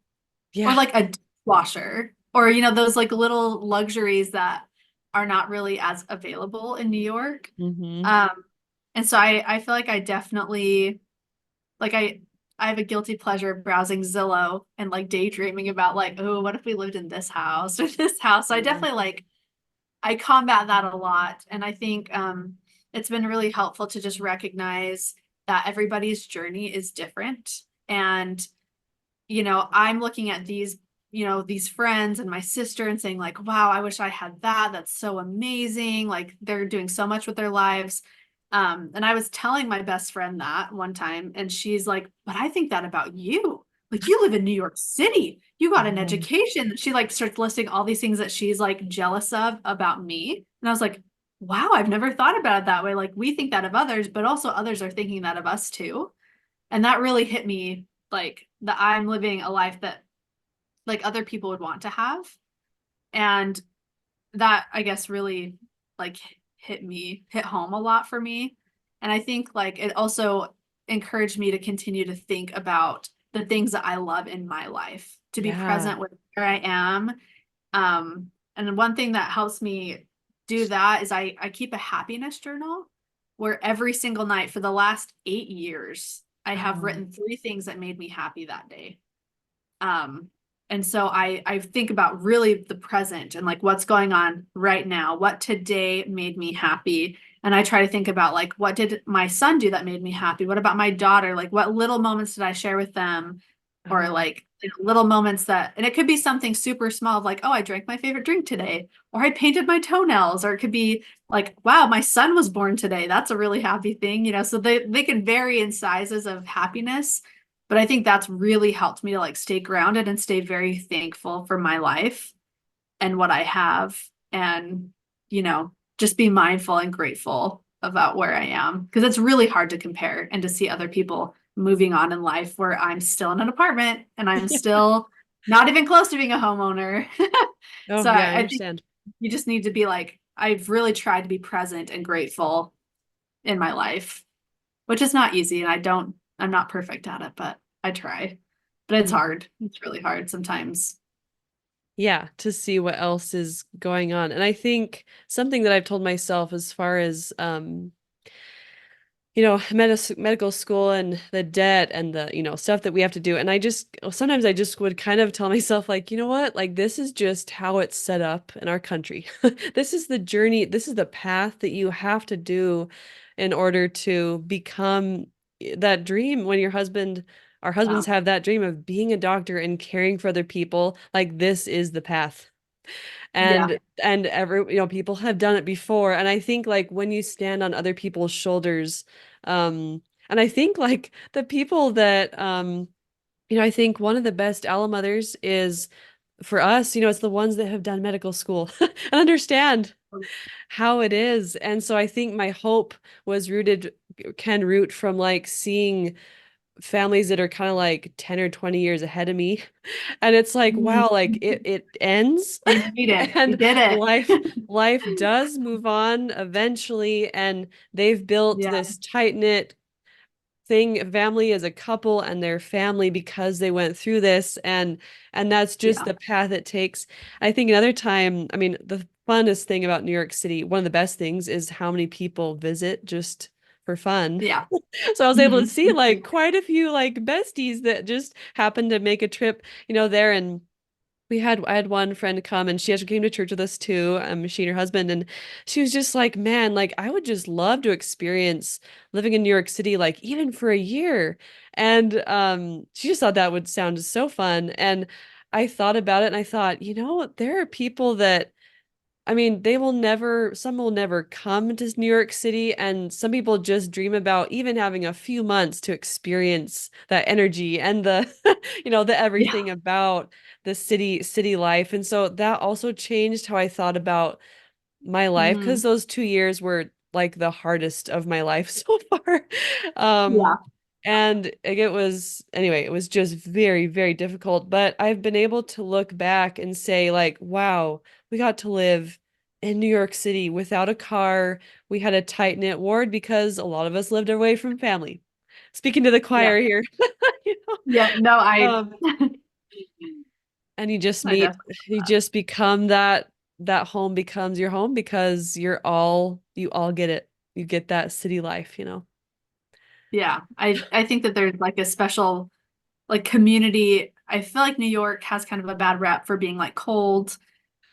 or Yeah. like a dishwasher or those like little luxuries that are not really as available in New York. Hmm. Um, and so I feel like I definitely like I have a guilty pleasure browsing Zillow and like daydreaming about like, oh, what if we lived in this house or this house? So I Yeah. definitely like I combat that a lot. And I think it's been really helpful to just recognize that everybody's journey is different. And I'm looking at these friends and my sister and saying like, wow, I wish I had that. That's so amazing. Like they're doing so much with their lives. And I was telling my best friend that one time, and she's like, but I think that about you. Like you live in New York City. You got an Oh, education. She like starts listing all these things that she's like jealous of about me. And I was like, wow, I've never thought about it that way. Like we think that of others, but also others are thinking that of us too. And that really hit me like that I'm living a life that like other people would want to have. And that I guess really like hit home a lot for me. And I think like it also encouraged me to continue to think about the things that I love in my life, to be yeah. present with where I am. And one thing that helps me do that is I keep a happiness journal where every single night for the last 8 years, I have Oh, written 3 things that made me happy that day. Um, and so I think about really the present and like what's going on right now, what today made me happy. And I try to think about like, what did my son do that made me happy? What about my daughter? Like, what little moments did I share with them? Or Oh, like little moments that, and it could be something super small of like, oh, I drank my favorite drink today, or I painted my toenails, or it could be like, wow, my son was born today. That's a really happy thing, you know? So they can vary in sizes of happiness. But I think that's really helped me to like stay grounded and stay very thankful for my life and what I have, and, you know, just be mindful and grateful about where I am. Because it's really hard to compare and to see other people moving on in life where I'm still in an apartment and I'm yeah. still not even close to being a homeowner. Oh, So yeah, I I think understand. you just need to be like, I've really tried to be present and grateful in my life, which is not easy. And I'm not perfect at it, but I try. But it's Mhm. hard. It's really hard sometimes. Yeah, to see what else is going on. And I think something that I've told myself as far as medical school and the debt and the, stuff that we have to do. And sometimes I just would kind of tell myself, like, you know what? Like, this is just how it's set up in our country. This is the journey, this is the path that you have to do in order to become that dream when our Yeah. husbands have that dream of being a doctor and caring for other people. Like, this is the path. Yeah. And people have done it before, and I think like when you stand on other people's shoulders, and I think like the people that I think one of the best allo mothers is, for us, it's the ones that have done medical school and understand how it is. And so I think my hope was rooted can root from like seeing families that are kind of like 10 or 20 years ahead of me. And it's like, Mhm. wow, like it ends You made it. You and did it. life does move on eventually. And they've built Yeah. this tight-knit family as a couple and their family because they went through this. And that's just Yeah. the path it takes. I think another time, I mean, the funnest thing about New York City, one of the best things is how many people visit just for fun. Yeah. So I was able to Mhm. see like quite a few like besties that just happened to make a trip, there. And I had one friend come, and she actually came to church with us too. She and her husband, and she was just like, man, like I would just love to experience living in New York City, like even for a year. And she just thought that would sound so fun. And I thought about it, and I thought, there are people that, I mean, some will never come to New York City, and some people just dream about even having a few months to experience that energy and the, the Yeah. everything about the city life. And so that also changed how I thought about my life, because Mhm. those 2 years were like the hardest of my life so far. Um, Yeah. and it was just very, very difficult. But I've been able to look back and say, like, wow, we got to live in New York City without a car. We had a tight-knit ward because a lot of us lived away from family. Speaking to the Yeah. choir here, you Yeah. No, um, and I definitely. you just become that home becomes your home because you all get it. You get that city life. Yeah. I think that there's like a special like community. I feel like New York has kind of a bad rep for being like cold.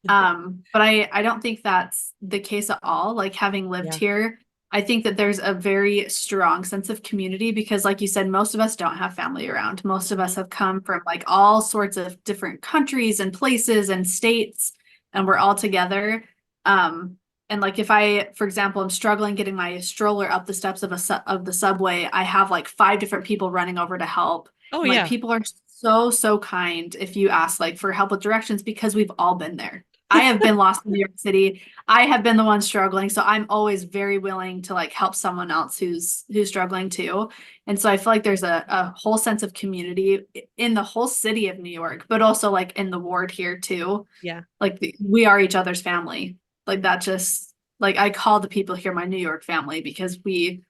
But I don't think that's the case at all. Like having lived Yeah. here, I think that there's a very strong sense of community because, like you said, most of us don't have family around. Most of us Mhm. have come from like all sorts of different countries and places and states, and we're all together. Um, and like if I, for example, am struggling getting my stroller up the steps of of the subway, I have like five different people running over to help. Oh And like yeah. people are so kind if you ask like for help with directions because we've all been there. I have been lost in New York City. I have been the one struggling, so I'm always very willing to like help someone else who's struggling too. And so I feel like there's a whole sense of community in the whole city of New York, but also like in the ward here too. Yeah. Like we are each other's family. Like that just like I call the people here my New York family because you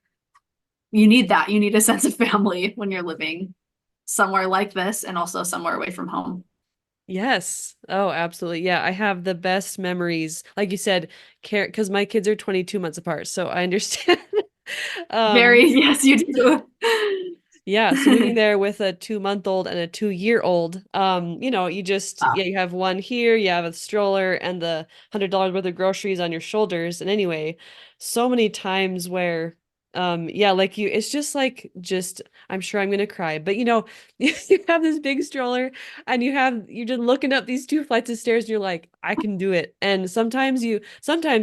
need that. You need a sense of family when you're living somewhere like this and also somewhere away from home. Yes. Oh, absolutely. Yeah, I have the best memories. Like you said, care because my kids are 22 months apart, so I understand. Um, Very, yes, you do. yeah, so moving there with a 2-month-old and a 2-year-old, Wow. you have one here, you have a stroller and the $100 worth of groceries on your shoulders. And anyway, so many times where yeah, like you it's just like just I'm sure I'm gonna cry, but you have this big stroller and you're just looking up these two flights of stairs and you're like, I can do it. And sometimes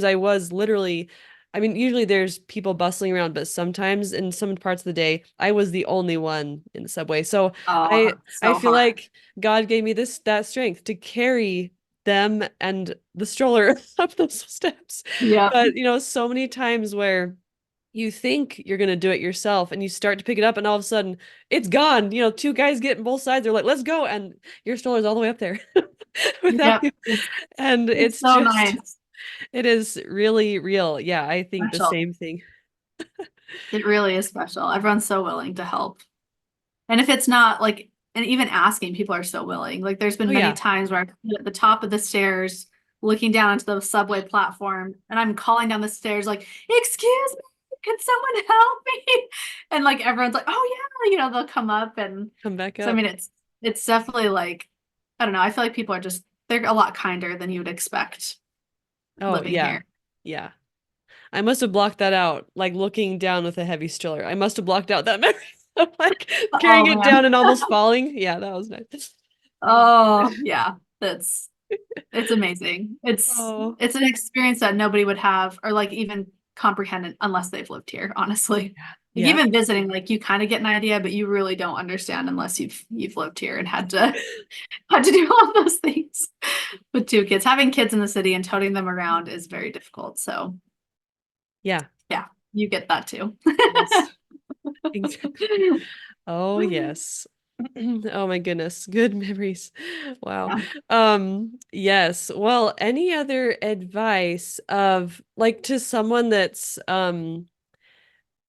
I was literally, I mean, usually there's people bustling around, but sometimes in some parts of the day I was the only one in the subway. So Oh, I so feel hard. like God gave me that strength to carry them and the stroller up those steps. Yeah. But so many times where you think you're gonna do it yourself and you start to pick it up and all of a sudden it's gone. Two guys get in both sides, they're like, let's go, and your stroller's all the way up there without Yep. you. And It's it's so just nice. it is really real. Yeah, I think the Special. same thing. It really is special. Everyone's so willing to help. And if it's not like, and even asking, people are so willing. Like there's been Oh many yeah. times where I'm at the top of the stairs, looking down onto the subway platform, and I'm calling down the stairs like, "Excuse me, can someone help me?" And like everyone's like, "Oh yeah," they'll come up, and Come back so I up. mean, it's definitely like, I don't know. I feel like people are just they're a lot kinder than you would expect Oh living yeah. here. Yeah. I must have blocked that out, like looking down with a heavy stroller. I must have blocked out that memory of like carrying Oh it man. down and almost falling. Yeah, that was nice. Oh yeah. It's amazing. Oh, It's an experience that nobody would have or like even comprehend it unless they've lived here, honestly. Like yeah. even visiting, like you kind of get an idea, but you really don't understand unless you've lived here and had to do all those things with two kids. Having kids in the city and toting them around is very difficult. So Yeah. yeah, you get that too. Yes. Exactly. Oh, yes. Oh my goodness. Good memories. Wow. Yeah. Yes. Well, any other advice of like to someone that's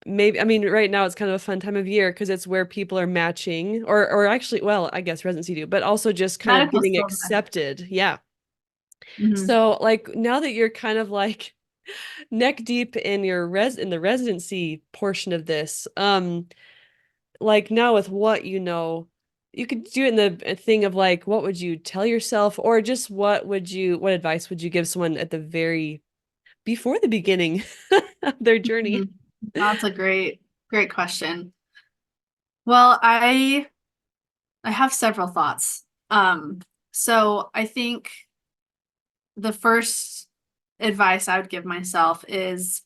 maybe, I mean, right now it's kind of a fun time of year because it's where people are matching or actually, well, I guess residency do, but also just kind of Medical getting school. accepted. Yeah. Mhm. So like now that you're kind of like neck deep in in the residency portion of this, like now with what you could do it in the thing of like what would you tell yourself or just what advice would you give someone at the very before the beginning of their journey? Mhm. That's a great question. Well, I have several thoughts. So I think the first advice I would give myself is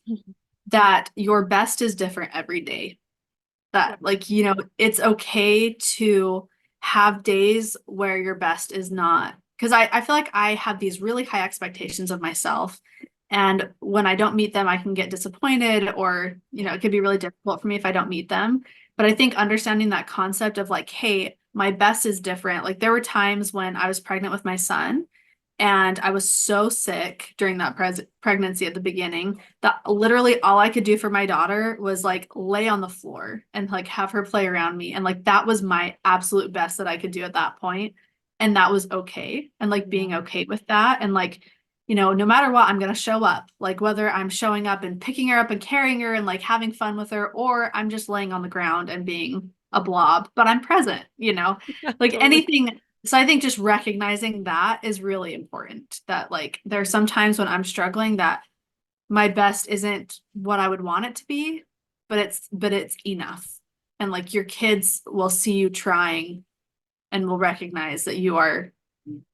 that your best is different every day. Yeah. That like, it's okay to have days where your best is not. Because I feel like I have these really high expectations of myself. And when I don't meet them, I can get disappointed or, it could be really difficult for me if I don't meet them. But I think understanding that concept of like, hey, my best is different. Like there were times when I was pregnant with my son and I was so sick during that pregnancy at the beginning that literally all I could do for my daughter was like lay on the floor and like have her play around me. And like that was my absolute best that I could do at that point. And that was okay. And like being Yeah. okay with that. And like, no matter what, I'm going to show up. Like whether I'm showing up and picking her up and carrying her and like having fun with her, or I'm just laying on the ground and being a blob, but I'm present, Yeah, like totally. anything. So I think just recognizing that is really important, that like there are some times when I'm struggling that my best isn't what I would want it to be, but it's enough. And like your kids will see you trying and will recognize that you are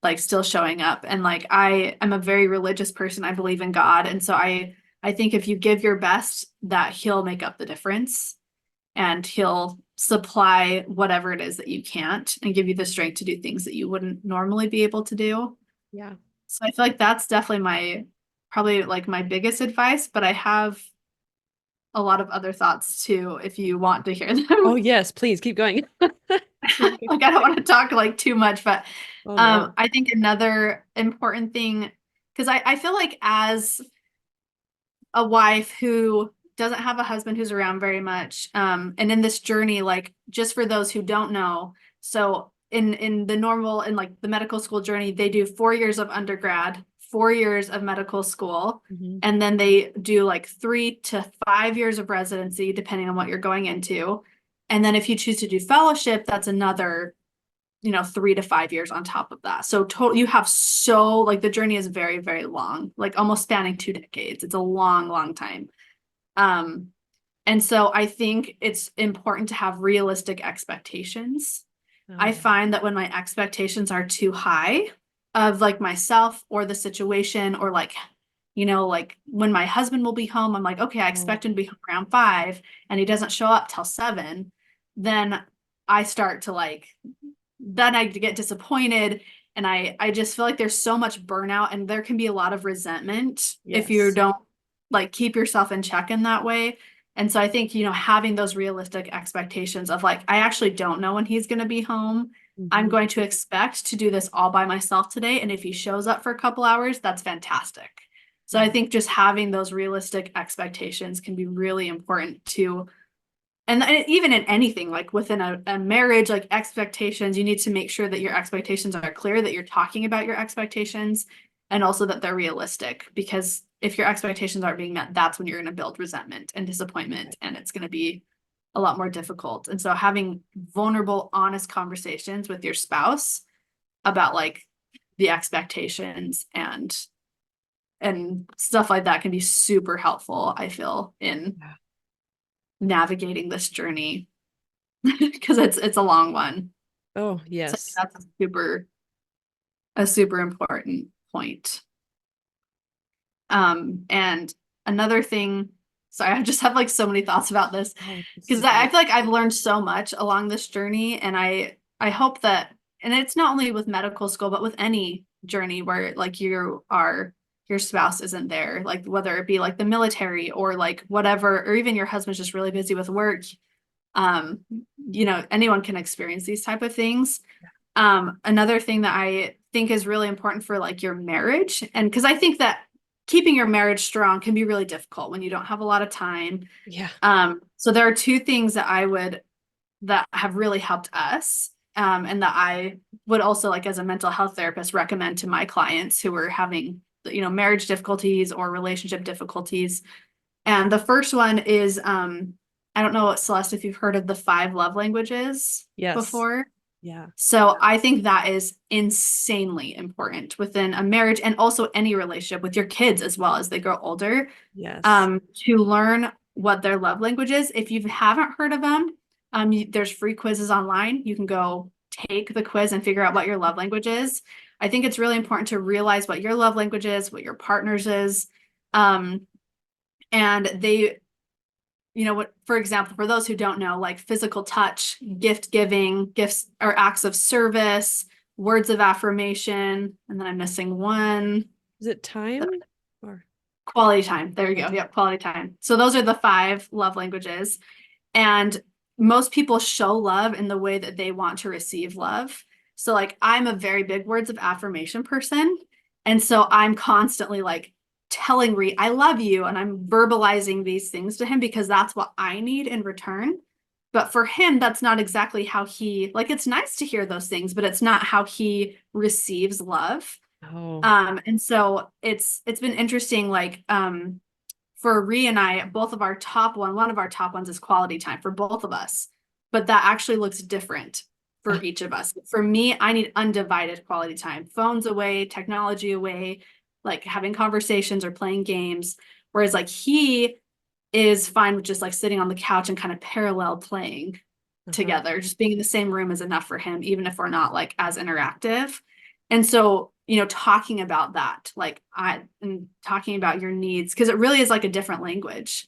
like still showing up. And like I am a very religious person. I believe in God. And so I think if you give your best, that he'll make up the difference and he'll supply whatever it is that you can't and give you the strength to do things that you wouldn't normally be able to do. Yeah. So I feel like that's definitely probably like my biggest advice, but I have a lot of other thoughts too, if you want to hear Oh them. yes, please keep going. Like I don't want to talk like too much, but Oh no. I think another important thing, because I feel like as a wife who doesn't have a husband who's around very much, and in this journey, like just for those who don't know, so in the normal in like the medical school journey, they do 4 years of undergrad, 4 years of medical school, Mhm. and then they do like 3 to 5 years of residency, depending on what you're going into. And then if you choose to do fellowship, that's another 3 to 5 years on top of that. So total, you have so like the journey is very, very long, like almost spanning 2 decades. It's a long, long time. Um, and so I think it's important to have realistic expectations. I Oh, find that when my expectations are too high of like myself or the situation, or like, like when my husband will be home, I'm like, okay, I oh, expect him to be home around 5 and he doesn't show up till 7. Then I start to like, then I get disappointed, and I just feel like there's so much burnout, and there can be a lot of resentment if you yes. don't like keep yourself in check in that way. And so I think, having those realistic expectations of like, I actually don't know when he's going to be home. I'm Hmm. going to expect to do this all by myself today. And if he shows up for a couple hours, that's fantastic. So I Yeah. think just having those realistic expectations can be really important to, and even in anything, like within a marriage, like expectations, you need to make sure that your expectations are clear, that you're talking about your expectations, and also that they're realistic. Because if your expectations aren't being met, that's when you're going to build resentment and disappointment, and it's going to be a lot more difficult. And so having vulnerable, honest conversations with your spouse about like the expectations and stuff like that can be super helpful, I feel, in Yeah. navigating this journey. Because it's a long one. Oh, So yes. that's a super important point. And another thing, sorry, I just have like so many thoughts about this, Oh, this because is I great. feel like I've learned so much along this journey, and I hope that, and it's not only with medical school, but with any journey where like your spouse isn't there, like whether it be like the military or like whatever, or even your husband's just really busy with work. Um, anyone can experience these type of things. Another thing that I think is really important for like your marriage, and because I think that keeping your marriage strong can be really difficult when you don't have a lot of time. Yeah. So there are two things that have really helped us, and that I would also, like as a mental health therapist, recommend to my clients who are having, marriage difficulties or relationship difficulties. And the first one is, I don't know, Celeste, if you've heard of the 5 love languages Yes. before. Yeah. So I think that is insanely important within a marriage, and also any relationship with your kids as well as they grow older, Yes. to learn what their love language is. If you haven't heard of them, there's free quizzes online. You can go take the quiz and figure out what your love language is. I think it's really important to realize what your love language is, what your partner's is. Um, and they, what, for example, for those who don't know, like physical touch, gift giving, gifts or acts of service, words of affirmation, and then I'm missing one. Is it time or Quality time. There you go. quality? Yep, quality time. So those are the 5 love languages. And most people show love in the way that they want to receive love. So like I'm a very big words of affirmation person. And so I'm constantly like telling Reed, I love you. And I'm verbalizing these things to him because that's what I need in return. But for him, that's not exactly how he, like, it's nice to hear those things, but it's not how he receives love. Oh, And so it's been interesting, like, for Ree and I, both of our one of our top ones is quality time for both of us, but that actually looks different for each of us. For me, I need undivided quality time, phones away, technology away, like having conversations or playing games. Whereas like he is fine with just like sitting on the couch and kind of parallel playing uh-huh. together. Just being in the same room is enough for him, even if we're not like as interactive. And so, talking about that, like and talking about your needs, because it really is like a different language.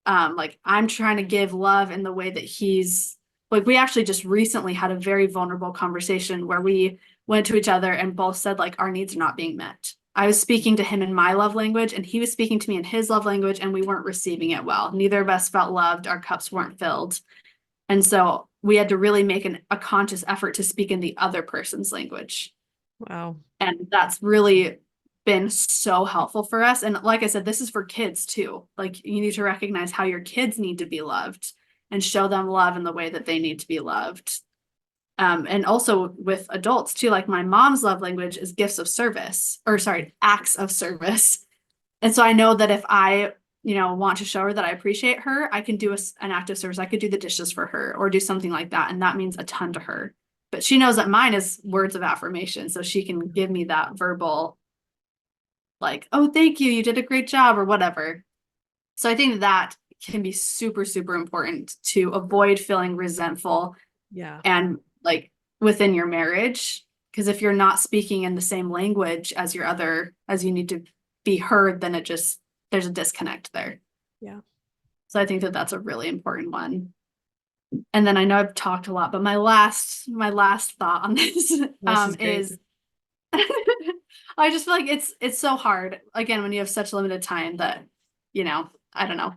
Like I'm trying to give love in the way that he's like, we actually just recently had a very vulnerable conversation where we went to each other and both said like our needs are not being met. I was speaking to him in my love language and he was speaking to me in his love language, and we weren't receiving it well. Neither of us felt loved. Our cups weren't filled. And so we had to really make a conscious effort to speak in the other person's language. Wow. And that's really been so helpful for us. And like I said, this is for kids too. Like you need to recognize how your kids need to be loved and show them love in the way that they need to be loved. And also with adults too, like my mom's love language is gifts of service, or sorry, acts of service. And so I know that if I, want to show her that I appreciate her, I can do an act of service. I could do the dishes for her or do something like that. And that means a ton to her. But she knows that mine is words of affirmation. So she can give me that verbal, like, oh, thank you. You did a great job or whatever. So I think that can be super, super important to avoid feeling resentful Yeah. and like within your marriage. Because if you're not speaking in the same language as as you need to be heard, then there's a disconnect there. Yeah. So I think that that's a really important one. And then I know I've talked a lot, but my last thought on this This is great. is I just feel like it's so hard again when you have such limited time that, I don't know.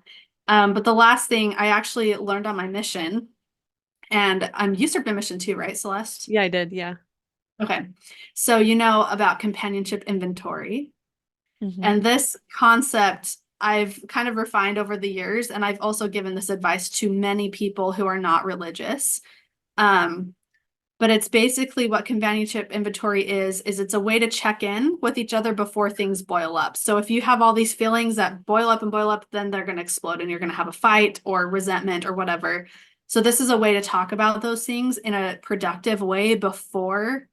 But the last thing I actually learned on my mission, and you served a mission too, right, Celeste? Yeah, I did. Yeah. Okay. So you know about companionship inventory. Hmm. And this concept I've kind of refined over the years, and I've also given this advice to many people who are not religious. Um, but it's basically what companionship inventory is it's a way to check in with each other before things boil up. So if you have all these feelings that boil up and boil up, then they're going to explode and you're going to have a fight or resentment or whatever. So this is a way to talk about those things in a productive way before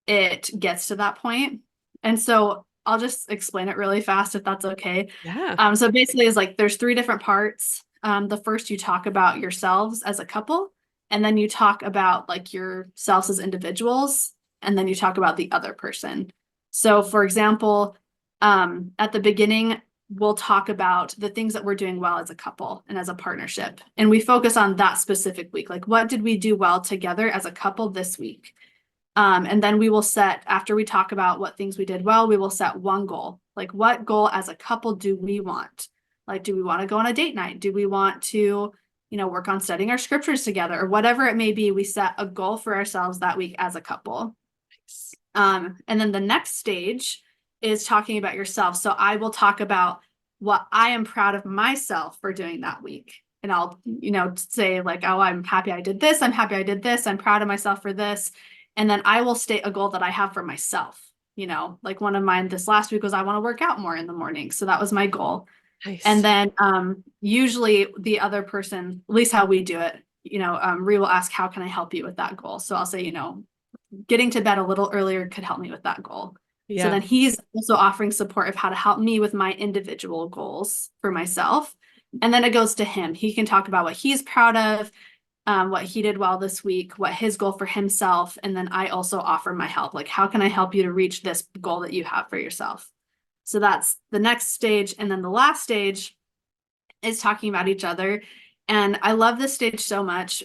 it gets to that point. And so I'll just explain it really fast if that's okay. Yeah. So basically it's like there's three different parts. The first you talk about yourselves as a couple, and then you talk about like yourselves as individuals, and then you talk about the other person. So for example, at the beginning, we'll talk about the things that we're doing well as a couple and as a partnership. And we focus on that specific week. Like, what did we do well together as a couple this week? And then we will set, after we talk about what things we did well, we will set one goal. Like, what goal as a couple do we want? Like, do we want to go on a date night? Do we want to, work on studying our scriptures together or whatever it may be? We set a goal for ourselves that week as a couple. And then the next stage is talking about yourself. So I will talk about what I am proud of myself for doing that week. And I'll, say like, oh, I'm happy I did this. I'm happy I did this. I'm proud of myself for this. And then I will state a goal that I have for myself. Like one of mine this last week was I want to work out more in the morning. So that was my goal. And Nice. then usually the other person, at least how we do it, Ree will ask, how can I help you with that goal? So I'll say, getting to bed a little earlier could help me with that goal. So Yeah. then he's also offering support of how to help me with my individual goals for myself. And then it goes to him. He can talk about what he's proud of, what he did well this week, what his goal for himself. And then I also offer my help. Like, how can I help you to reach this goal that you have for yourself? So that's the next stage. And then the last stage is talking about each other. And I love this stage so much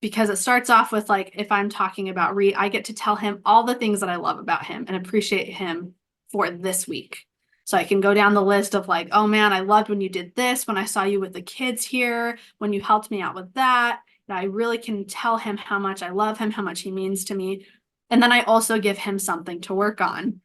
because it starts off with like, if I'm talking about Reed, I get to tell him all the things that I love about him and appreciate him for this week. So I can go down the list of like, oh man, I loved when you did this, when I saw you with the kids here, when you helped me out with that. And I really can tell him how much I love him, how much he means to me. And then I also give him something to work on.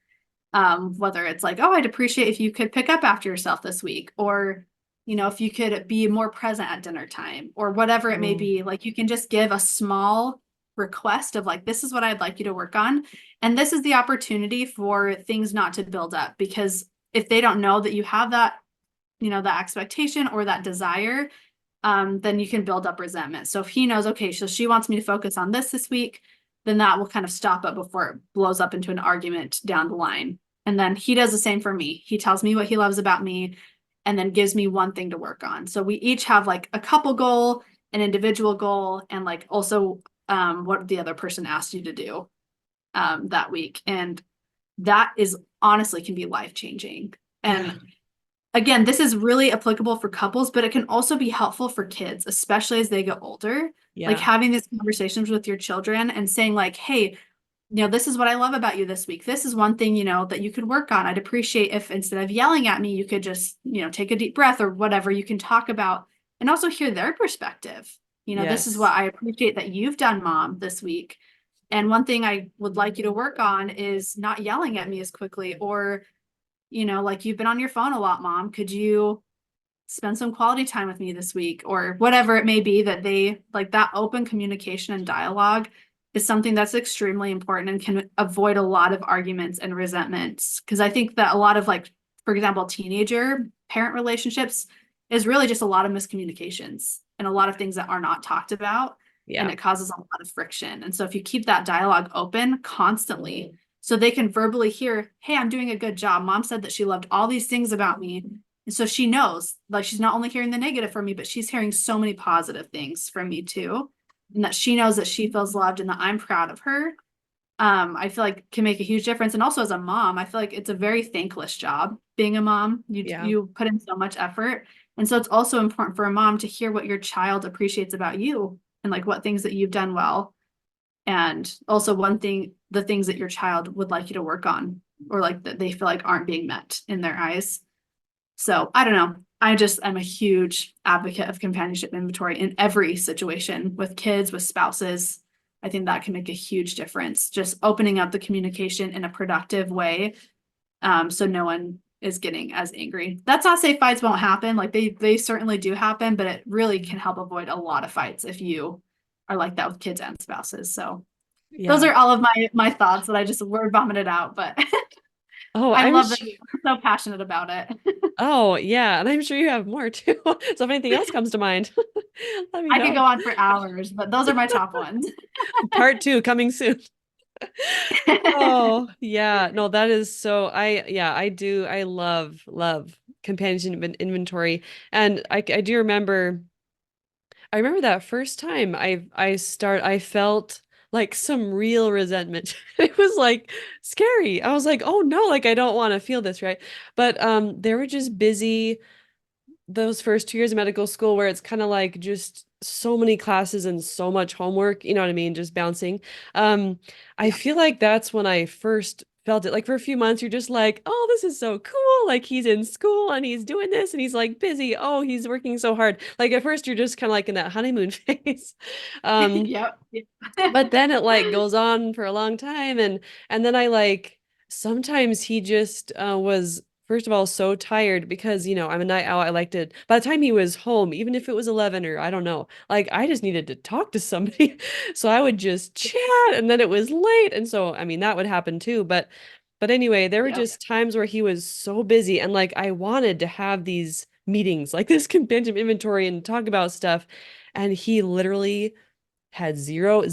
Whether it's like, oh, I'd appreciate if you could pick up after yourself this week, or if you could be more present at dinner time or whatever it may Oh, be. Like, you can just give a small request of like, this is what I'd like you to work on. And this is the opportunity for things not to build up, because if they don't know that you have that, that expectation or that desire, then you can build up resentment. So if he knows, okay, so she wants me to focus on this week, then that will kind of stop it before it blows up into an argument down the line. And then he does the same for me. He tells me what he loves about me and then gives me one thing to work on. So we each have like a couple goal, an individual goal, and like also what the other person asked you to do that week. And that is honestly can be life-changing. yeah. And again, this is really applicable for couples, but it can also be helpful for kids, especially as they get older. Like Yeah. having these conversations with your children and saying like, hey, this is what I love about you this week. This is one thing, that you could work on. I'd appreciate if instead of yelling at me, you could just, take a deep breath or whatever you can talk about and also hear their perspective. This is Yes. what I appreciate that you've done, Mom, this week. And one thing I would like you to work on is not yelling at me as quickly, or, like, you've been on your phone a lot, Mom. Could you spend some quality time with me this week, or whatever it may be, that they like. That open communication and dialogue is something that's extremely important and can avoid a lot of arguments and resentments. Because I think that a lot of, like, for example, teenager parent relationships is really just a lot of miscommunications and a lot of things that are not talked about, and Yeah. it causes a lot of friction. And so if you keep that dialogue open constantly, so they can verbally hear, hey, I'm doing a good job. Mom said that she loved all these things about me, And so she knows, like, she's not only hearing the negative from me, but she's hearing so many positive things from me too. And that she knows that she feels loved and that I'm proud of her. I feel like can make a huge difference. And also as a mom, I feel like it's a very thankless job being a mom. Yeah. You put in so much effort. And so it's also important for a mom to hear what your child appreciates about you and like what things that you've done well. And also the things that your child would like you to work on or like that they feel like aren't being met in their eyes. So I don't know. I'm a huge advocate of companionship inventory in every situation with kids, with spouses. I think that can make a huge difference. Just opening up the communication in a productive way. So no one is getting as angry. That's not to say fights won't happen. Like they certainly do happen, but it really can help avoid a lot of fights if you are like that with kids and spouses. So those Yeah. are all of my thoughts that I just word vomited out, but Oh, I I'm love that sh you're so passionate about it. Oh, yeah, and I'm sure you have more too. So if anything else comes to mind, let me I could know. go on for hours, but those are my top ones. Part two coming soon. Oh, yeah. No, that is so yeah, I do. I love companionship inventory. And I do remember I remember that first time I felt like some real resentment. It was like scary. I was like, "Oh no, like I don't want to feel this, right?" But they were just busy those first 2 years of medical school where it's kind of like just so many classes and so much homework, you know what I mean? Just bouncing. Um, I Yeah. feel like that's when I first felt it. Like for a few months, you're just like, oh, this is so cool. Like he's in school and he's doing this and he's like busy. Oh, he's working so hard. Like at first, you're just kind of like in that honeymoon phase. Um, Yep. but then it like goes on for a long time and then I like sometimes he just was first of all so tired because I'm a night owl. I like to by the time he was home, even if it was 11 or I don't know, like I just needed to talk to somebody. So I would just chat and then it was late and so I mean that would happen too, but anyway, there were Yep. just times where he was so busy and like I wanted to have these meetings like this contingent inventory and talk about stuff and he literally had zero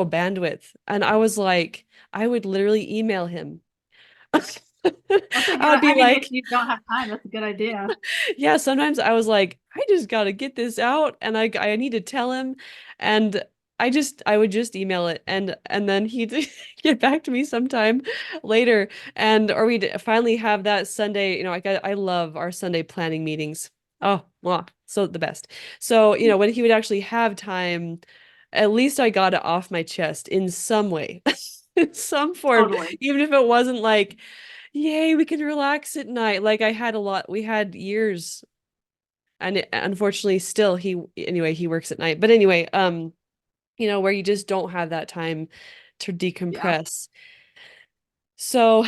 bandwidth. And I was like, I would literally email him. That's a good, I would be I mean, if like, you don't have time, that's a good idea. yeah, sometimes I was like, I just got to get this out and I need to tell him. And I would just email it and then he'd get back to me sometime later and or we'd finally have that Sunday, like I love our Sunday planning meetings. Oh, wow, so the best. So, when he would actually have time, at least I got it off my chest in some way, in some form, Totally. even if it wasn't like, yay, we can relax at night. Like we had years, and unfortunately, still anyway, he works at night. But anyway, where you just don't have that time to Yeah. decompress. So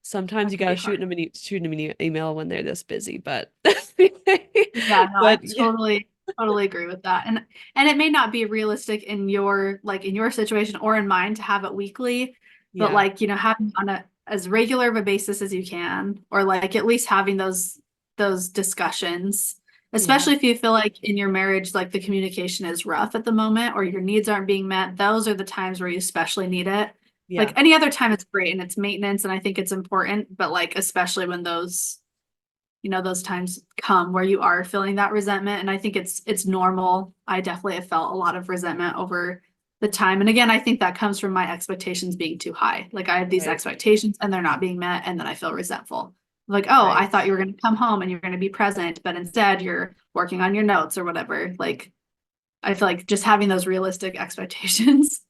sometimes That you can got be to hard. shoot them an email when they're this busy, but Yeah, no, I but yeah, totally agree with that. And it may not be realistic in your situation or in mine to have it weekly, but yeah, like, having on a as regular of a basis as you can, or like at least having those discussions, yeah, especially if you feel like in your marriage, like the communication is rough at the moment or your needs aren't being met, those are the times where you especially need it. Like yeah, any other time it's great and it's maintenance and I think it's important, but like especially when those times come where you are feeling that resentment. And I think it's normal. I definitely have felt a lot of resentment over the time. And again, I think that comes from my expectations being too high. Like I have these right, expectations and they're not being met. And then I feel resentful. Like, oh, I right. thought you were going to come home and you're going to be present, but instead you're working on your notes or whatever. Like, I feel like just having those realistic expectations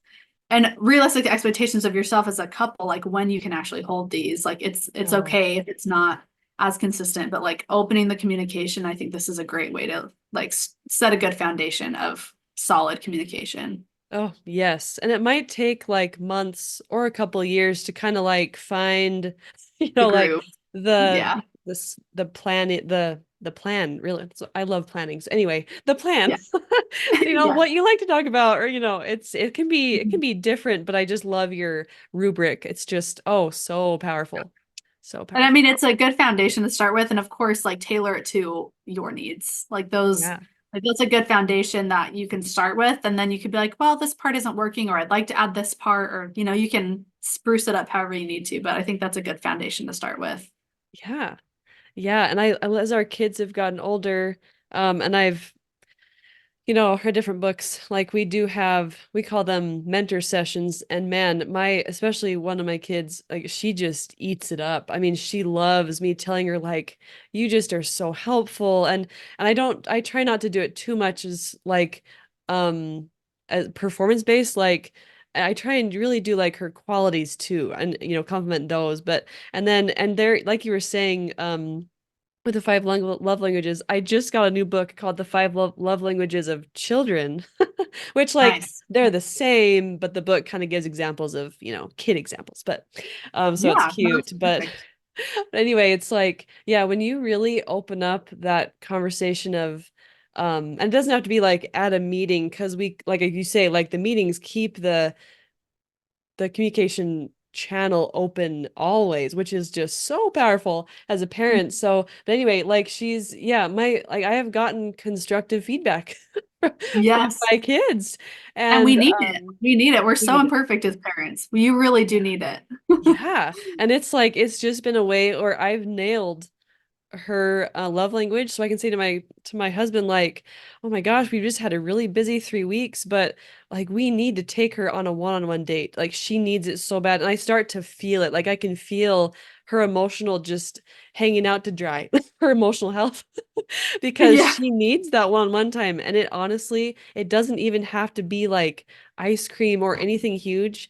and realistic expectations of yourself as a couple, like when you can actually hold these, like it's Oh, okay if it's not as consistent, but like opening the communication, I think this is a great way to like set a good foundation of solid communication. oh, yes. And it might take like months or a couple years to kind of like find, The like group. the Yeah. the plan the plan really. So I love planning. So anyway, the plan. Yeah. Yeah. What you like to talk about or it can Mhm. be different, but I just love your rubric. It's just so powerful. So And I powerful. mean, it's a good foundation to start with. And of course, like tailor it to your needs. Yeah. Like that's a good foundation that you can start with. And then you could be like, well, this part isn't working, or I'd like to add this part, or, you can spruce it up however you need to. But I think that's a good foundation to start with. Yeah. Yeah, and as our kids have gotten older, and I've our different books, like we call them mentor sessions. And man, especially one of my kids, like she just eats it up. I mean, she loves me telling her, like, you just are so helpful. I try not to do it too much um, as performance based. Like, I try and really do like her qualities too, and, compliment those. And there, like you were saying, with the love languages, I just got a new book called The Five Love Languages of Children, which, like, Nice. they're the same, but the book kind of gives examples of, kid examples. But so it's Yeah, no, cute. that's But perfect. anyway, it's like, yeah, when you really open up that conversation of and it doesn't have to be like at a meeting, because like you say, like the meetings keep the communication channel open always, which is just so powerful as a parent. So, but anyway, like yeah, I have gotten constructive feedback from Yes. my kids, And we and need it. We need it. We're we so need it. imperfect as parents. You really do need it. Yeah, and it's like it's just been a way, or I've nailed her love language, so I can say to my husband, like, oh my gosh, we've just had a really busy 3 weeks, but like we need to take her on a one-on-one date. Like she needs it so bad. And I start to feel it. Like I can feel her emotional just hanging out to dry, her emotional health, because Yeah. she needs that one-on-one time. And it honestly, it doesn't even have to be like ice cream or anything huge.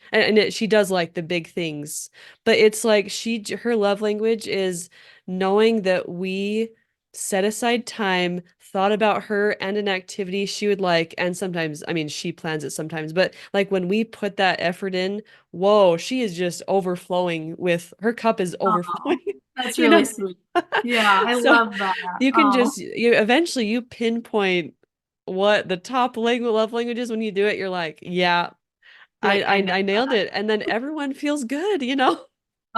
She does like the big things, but it's like her love language is knowing that we set aside time, thought about her and an activity she would like, and sometimes, I mean, she plans it sometimes, but like when we put that effort in, whoa, she is just overflowing with her cup is overflowing, Oh, that's you know? really sweet. Yeah, I So love that. you can Oh, just you eventually you pinpoint what the top love language is. When you do it, you're like, yeah, you're like, I know I nailed that. it. And then everyone feels good.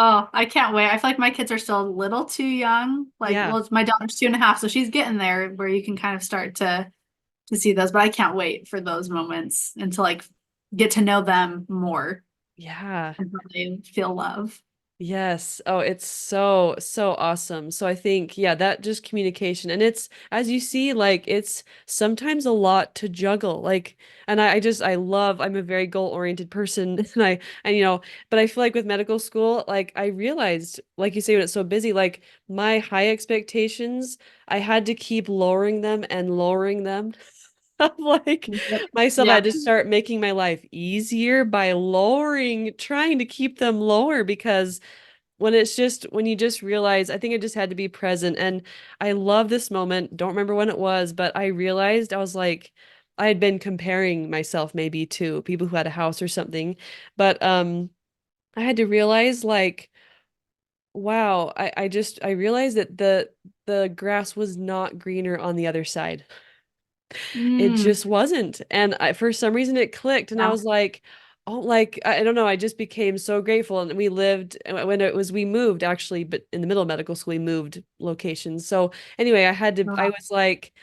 Oh, I can't wait. I feel like my kids are still a little too young. Like, Yeah. well, my daughter's 2.5, so she's getting there where you can kind of start to see those. But I can't wait for those moments and to like get to know them more Yeah. and really feel love. Yes. Oh, it's so, so awesome. So I think, yeah, that just communication. And it's, as you see, like it's sometimes a lot to juggle. Like, and I'm a very goal-oriented person and but I feel like with medical school, like I realized, like you say, when it's so busy, like my high expectations, I had to keep lowering them and lowering them. Like Yep. myself, I had Yep. to start making my life easier by trying to keep them lower, because when you just realize, I think I just had to be present. And I love this moment. Don't remember when it was, but I realized I was like, I had been comparing myself maybe to people who had a house or something. But I had to realize, like, wow, I realized that the grass was not greener on the other side. It Mm, just wasn't. And for some reason it clicked, and I yeah. was like, oh, like I don't know, I just became so grateful. And we moved actually, but in the middle of medical school, we moved locations. So anyway, I Wow. was like,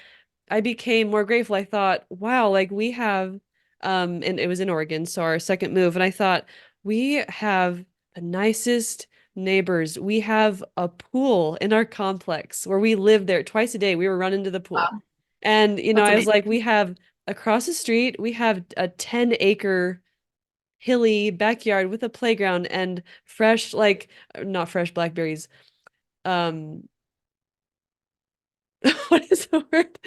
I became more grateful. I thought, wow, like we have, and it was in Oregon, so our second move, and I thought, we have the nicest neighbors. We have a pool in our complex where we live there twice a day. We were running to the pool. Wow. And, That's I was amazing. like, we have across the street, we have a 10-acre hilly backyard with a playground and fresh, like, not fresh blackberries. Um, what is the word?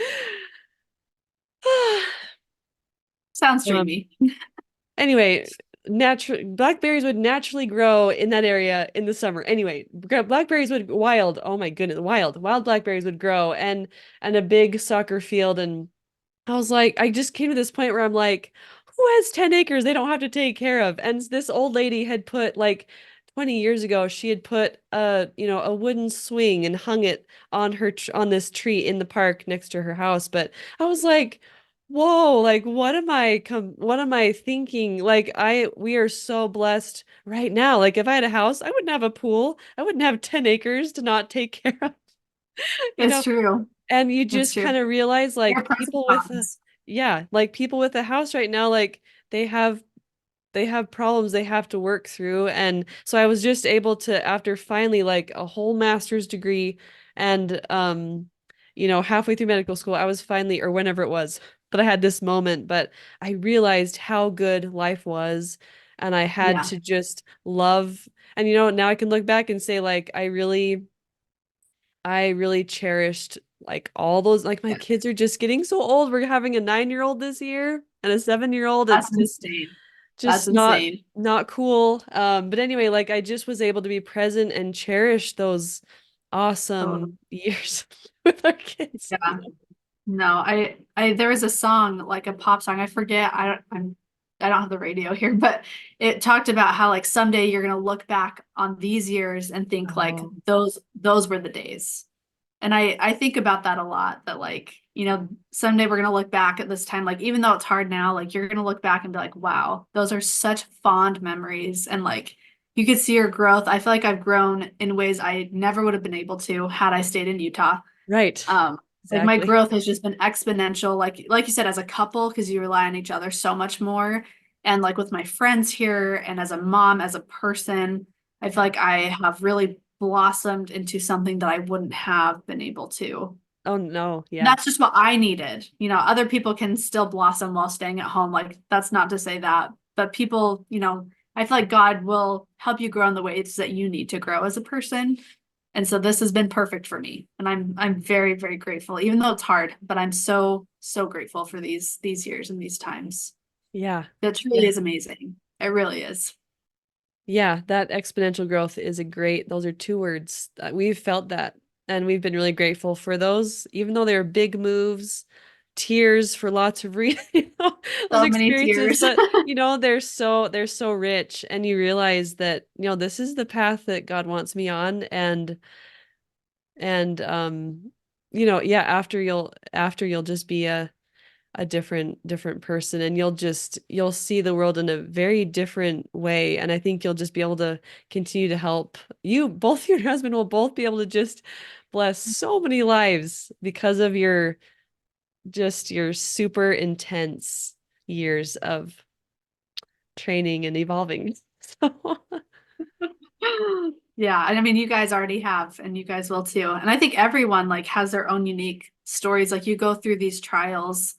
Sounds Um, dreamy. Anyway, natural blackberries would naturally grow in that area in the summer. Anyway, blackberries would wild. Oh my goodness, wild blackberries would grow, and a big soccer field. And I was like, I just came to this point where I'm like, who has 10 acres they don't have to take care of? And this old lady had put, like, 20 years ago, she had put a wooden swing and hung it on on this tree in the park next to her house. But I was like, whoa, like what am I thinking? Like we are so blessed right now. Like if I had a house, I wouldn't have a pool. I wouldn't have 10 acres to not take care of, you It's know? true. And you It's just true. kind of realize, There are like, pros and cons. yeah, like people with a house right now, like they have problems they have to work through. And so I was just able to, after finally like a whole master's degree And halfway through medical school, I was finally, or whenever it was, but I had this moment, but I realized how good life was. And I had Yeah, to just love, and now I can look back and say, like, I really cherished like all those, like my yeah, kids are just getting so old. We're having a 9-year-old this year and a 7-year-old. It's that's just insane. That's just not insane. not cool. But anyway, like I just was able to be present and cherish those Totally. awesome years with our kids. Yeah. No, there was a song, like a pop song. I forget. I don't have the radio here, but it talked about how like someday you're gonna look back on these years and think like Oh, those were the days. And I think about that a lot, that like, someday we're gonna look back at this time, like even though it's hard now, like you're gonna look back and be like, wow, those are such fond memories. And like you could see your growth. I feel like I've grown in ways I never would have been able to had I stayed in Utah. right. Like my Exactly. growth has just been exponential, like you said, as a couple, because you rely on each other so much more. And like with my friends here and as a mom, as a person, I feel Yeah. like I have really blossomed into something that I wouldn't have been able to. Oh no. Yeah. That's just what I needed. Other people can still blossom while staying at home. Like that's not to say that, but people, I feel like God will help you grow in the ways that you need to grow as a person. And so this has been perfect for me. And I'm very, very grateful, even though it's hard, but I'm so, so grateful for these years and these times. Yeah. That truly Yeah. is amazing. It really is. Yeah, that exponential growth is those are two words. We've felt that and we've been really grateful for those, even though they're big moves, tears for lots of those So many experiences, tears. but they're so rich and you realize that, this is the path that God wants me on and yeah, after you'll just be a different person and you'll see the world in a very different way, and I think you'll just be able to continue to help you and your husband will both be able to just bless so many lives because of your super intense years of training and evolving. So Yeah, and I mean you guys already have and you guys will too. And I think everyone like has their own unique stories. Like you go through these trials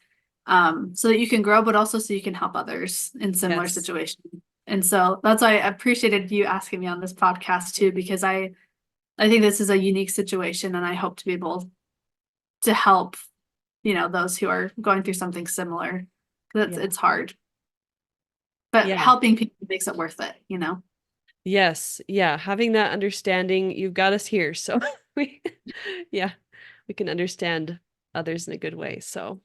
so that you can grow, but also so you can help others in similar yes. situations. And so that's why I appreciated you asking me on this podcast too, because I think this is a unique situation and I hope to be able to help, those who are going through something similar. That's Yeah. it's hard, but Yeah. helping people makes it worth it. Yes. Yeah, having that understanding, you've got us here, so we yeah, we can understand others in a good way. So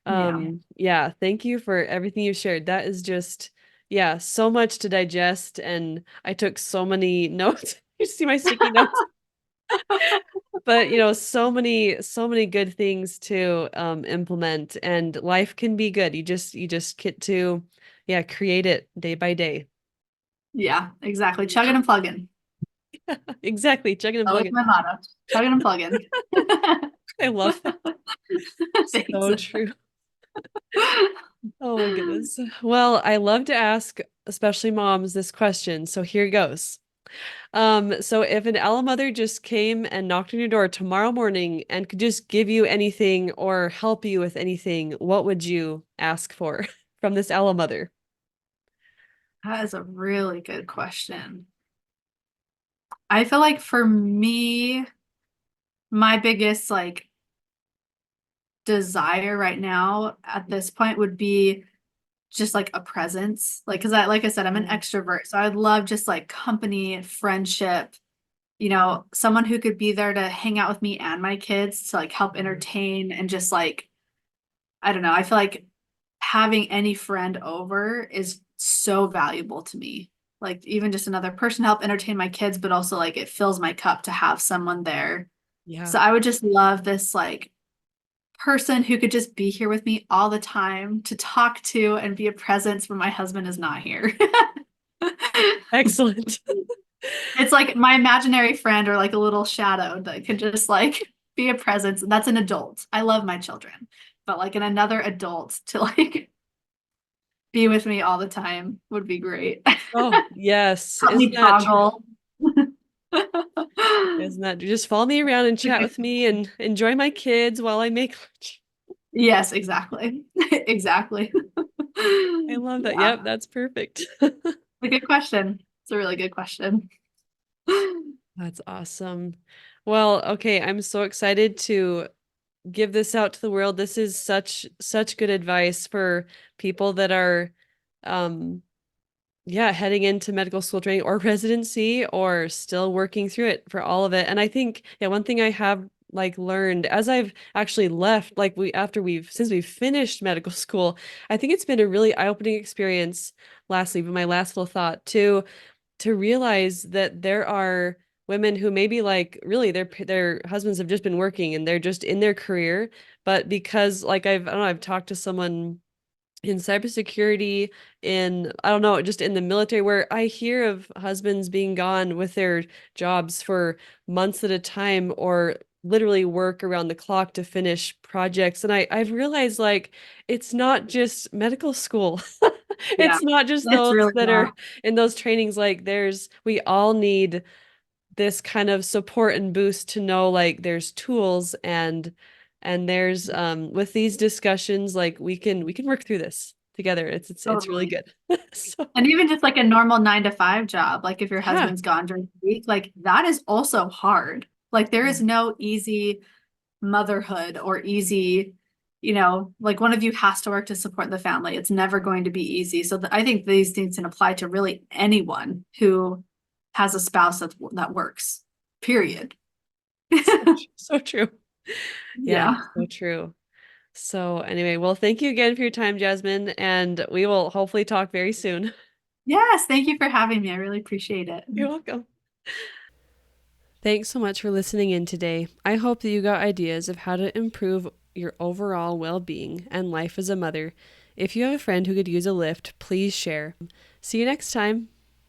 Yeah. yeah, thank you for everything you shared. That is just, yeah, so much to digest. And I took so many notes. You see my sticky notes, but so many good things to implement, and life can be good. You just get to, yeah, create it day by day. Yeah, exactly. Chugging and plugging. Exactly. Chugging and That was plugging. my motto. Chugging and plugging. I love that. Thanks. So true. Oh my goodness. Well, I love to ask, especially moms, this question. So here goes. So if an owl mother just came and knocked on your door tomorrow morning and could just give you anything or help you with anything, what would you ask for from this owl mother? That is a really good question. I feel like for me, my biggest like desire right now at this point would be just like a presence. Like, cause like I said, I'm an Mm. extrovert. So I'd love just like company, friendship, someone who could be there to hang out with me and my kids to like help entertain and just like, I don't know. I feel like having any friend over is so valuable to me. Like even just another person to help entertain my kids, but also like it fills my cup to have someone there. Yeah. So I would just love this like person who could just be here with me all the time to talk to and be a presence when my husband is not here. Excellent. It's like my imaginary friend or like a little shadow that could just like be a presence. And that's an adult. I love my children, but like another adult to like be with me all the time would be great. Oh, yes. Help Isn't me that true? toggle. Isn't that just follow me around and chat with me and enjoy my kids while I make lunch. Yes, exactly. Exactly. I love that. Yeah, Yep, that's perfect. a good question. It's a really good question. That's awesome. Well, okay, I'm so excited to give this out to the world. This is such good advice for people that are um yeah, heading into medical school training or residency or still working through it for all of it. And I think, yeah, one thing I have like learned as I've actually left, like since we've finished medical school, I think it's been a really eye-opening experience, lastly, but my last little thought to realize that there are women who maybe like really their husbands have just been working and they're just in their career, but because like I don't know, I've talked to someone in cybersecurity, in I don't know, just in the military, where I hear of husbands being gone with their jobs for months at a time or literally work around the clock to finish projects. And I've realized like it's not just medical school. Yeah, It's not just it's those really that are not. in those trainings. Like we all need this kind of support and boost to know like there's tools and there's with these discussions like we can work through this together. It's really Totally. good. So And even just like a normal 9 to 5 job, like if your yeah. husband's gone during the week, like that is also hard. Like there Yeah. is no easy motherhood or easy, like one of you has to work to support the family. It's never going to be easy. So I think these things can apply to really anyone who has a spouse that works, period. So true. Yeah, Yeah. so true. So anyway, well, thank you again for your time, Jasmine, and we will hopefully talk very soon. Yes. Thank you for having me. I really appreciate it. You're welcome. Thanks so much for listening in today. I hope that you got ideas of how to improve your overall well being and life as a mother. If you have a friend who could use a lift, please share. See you next time.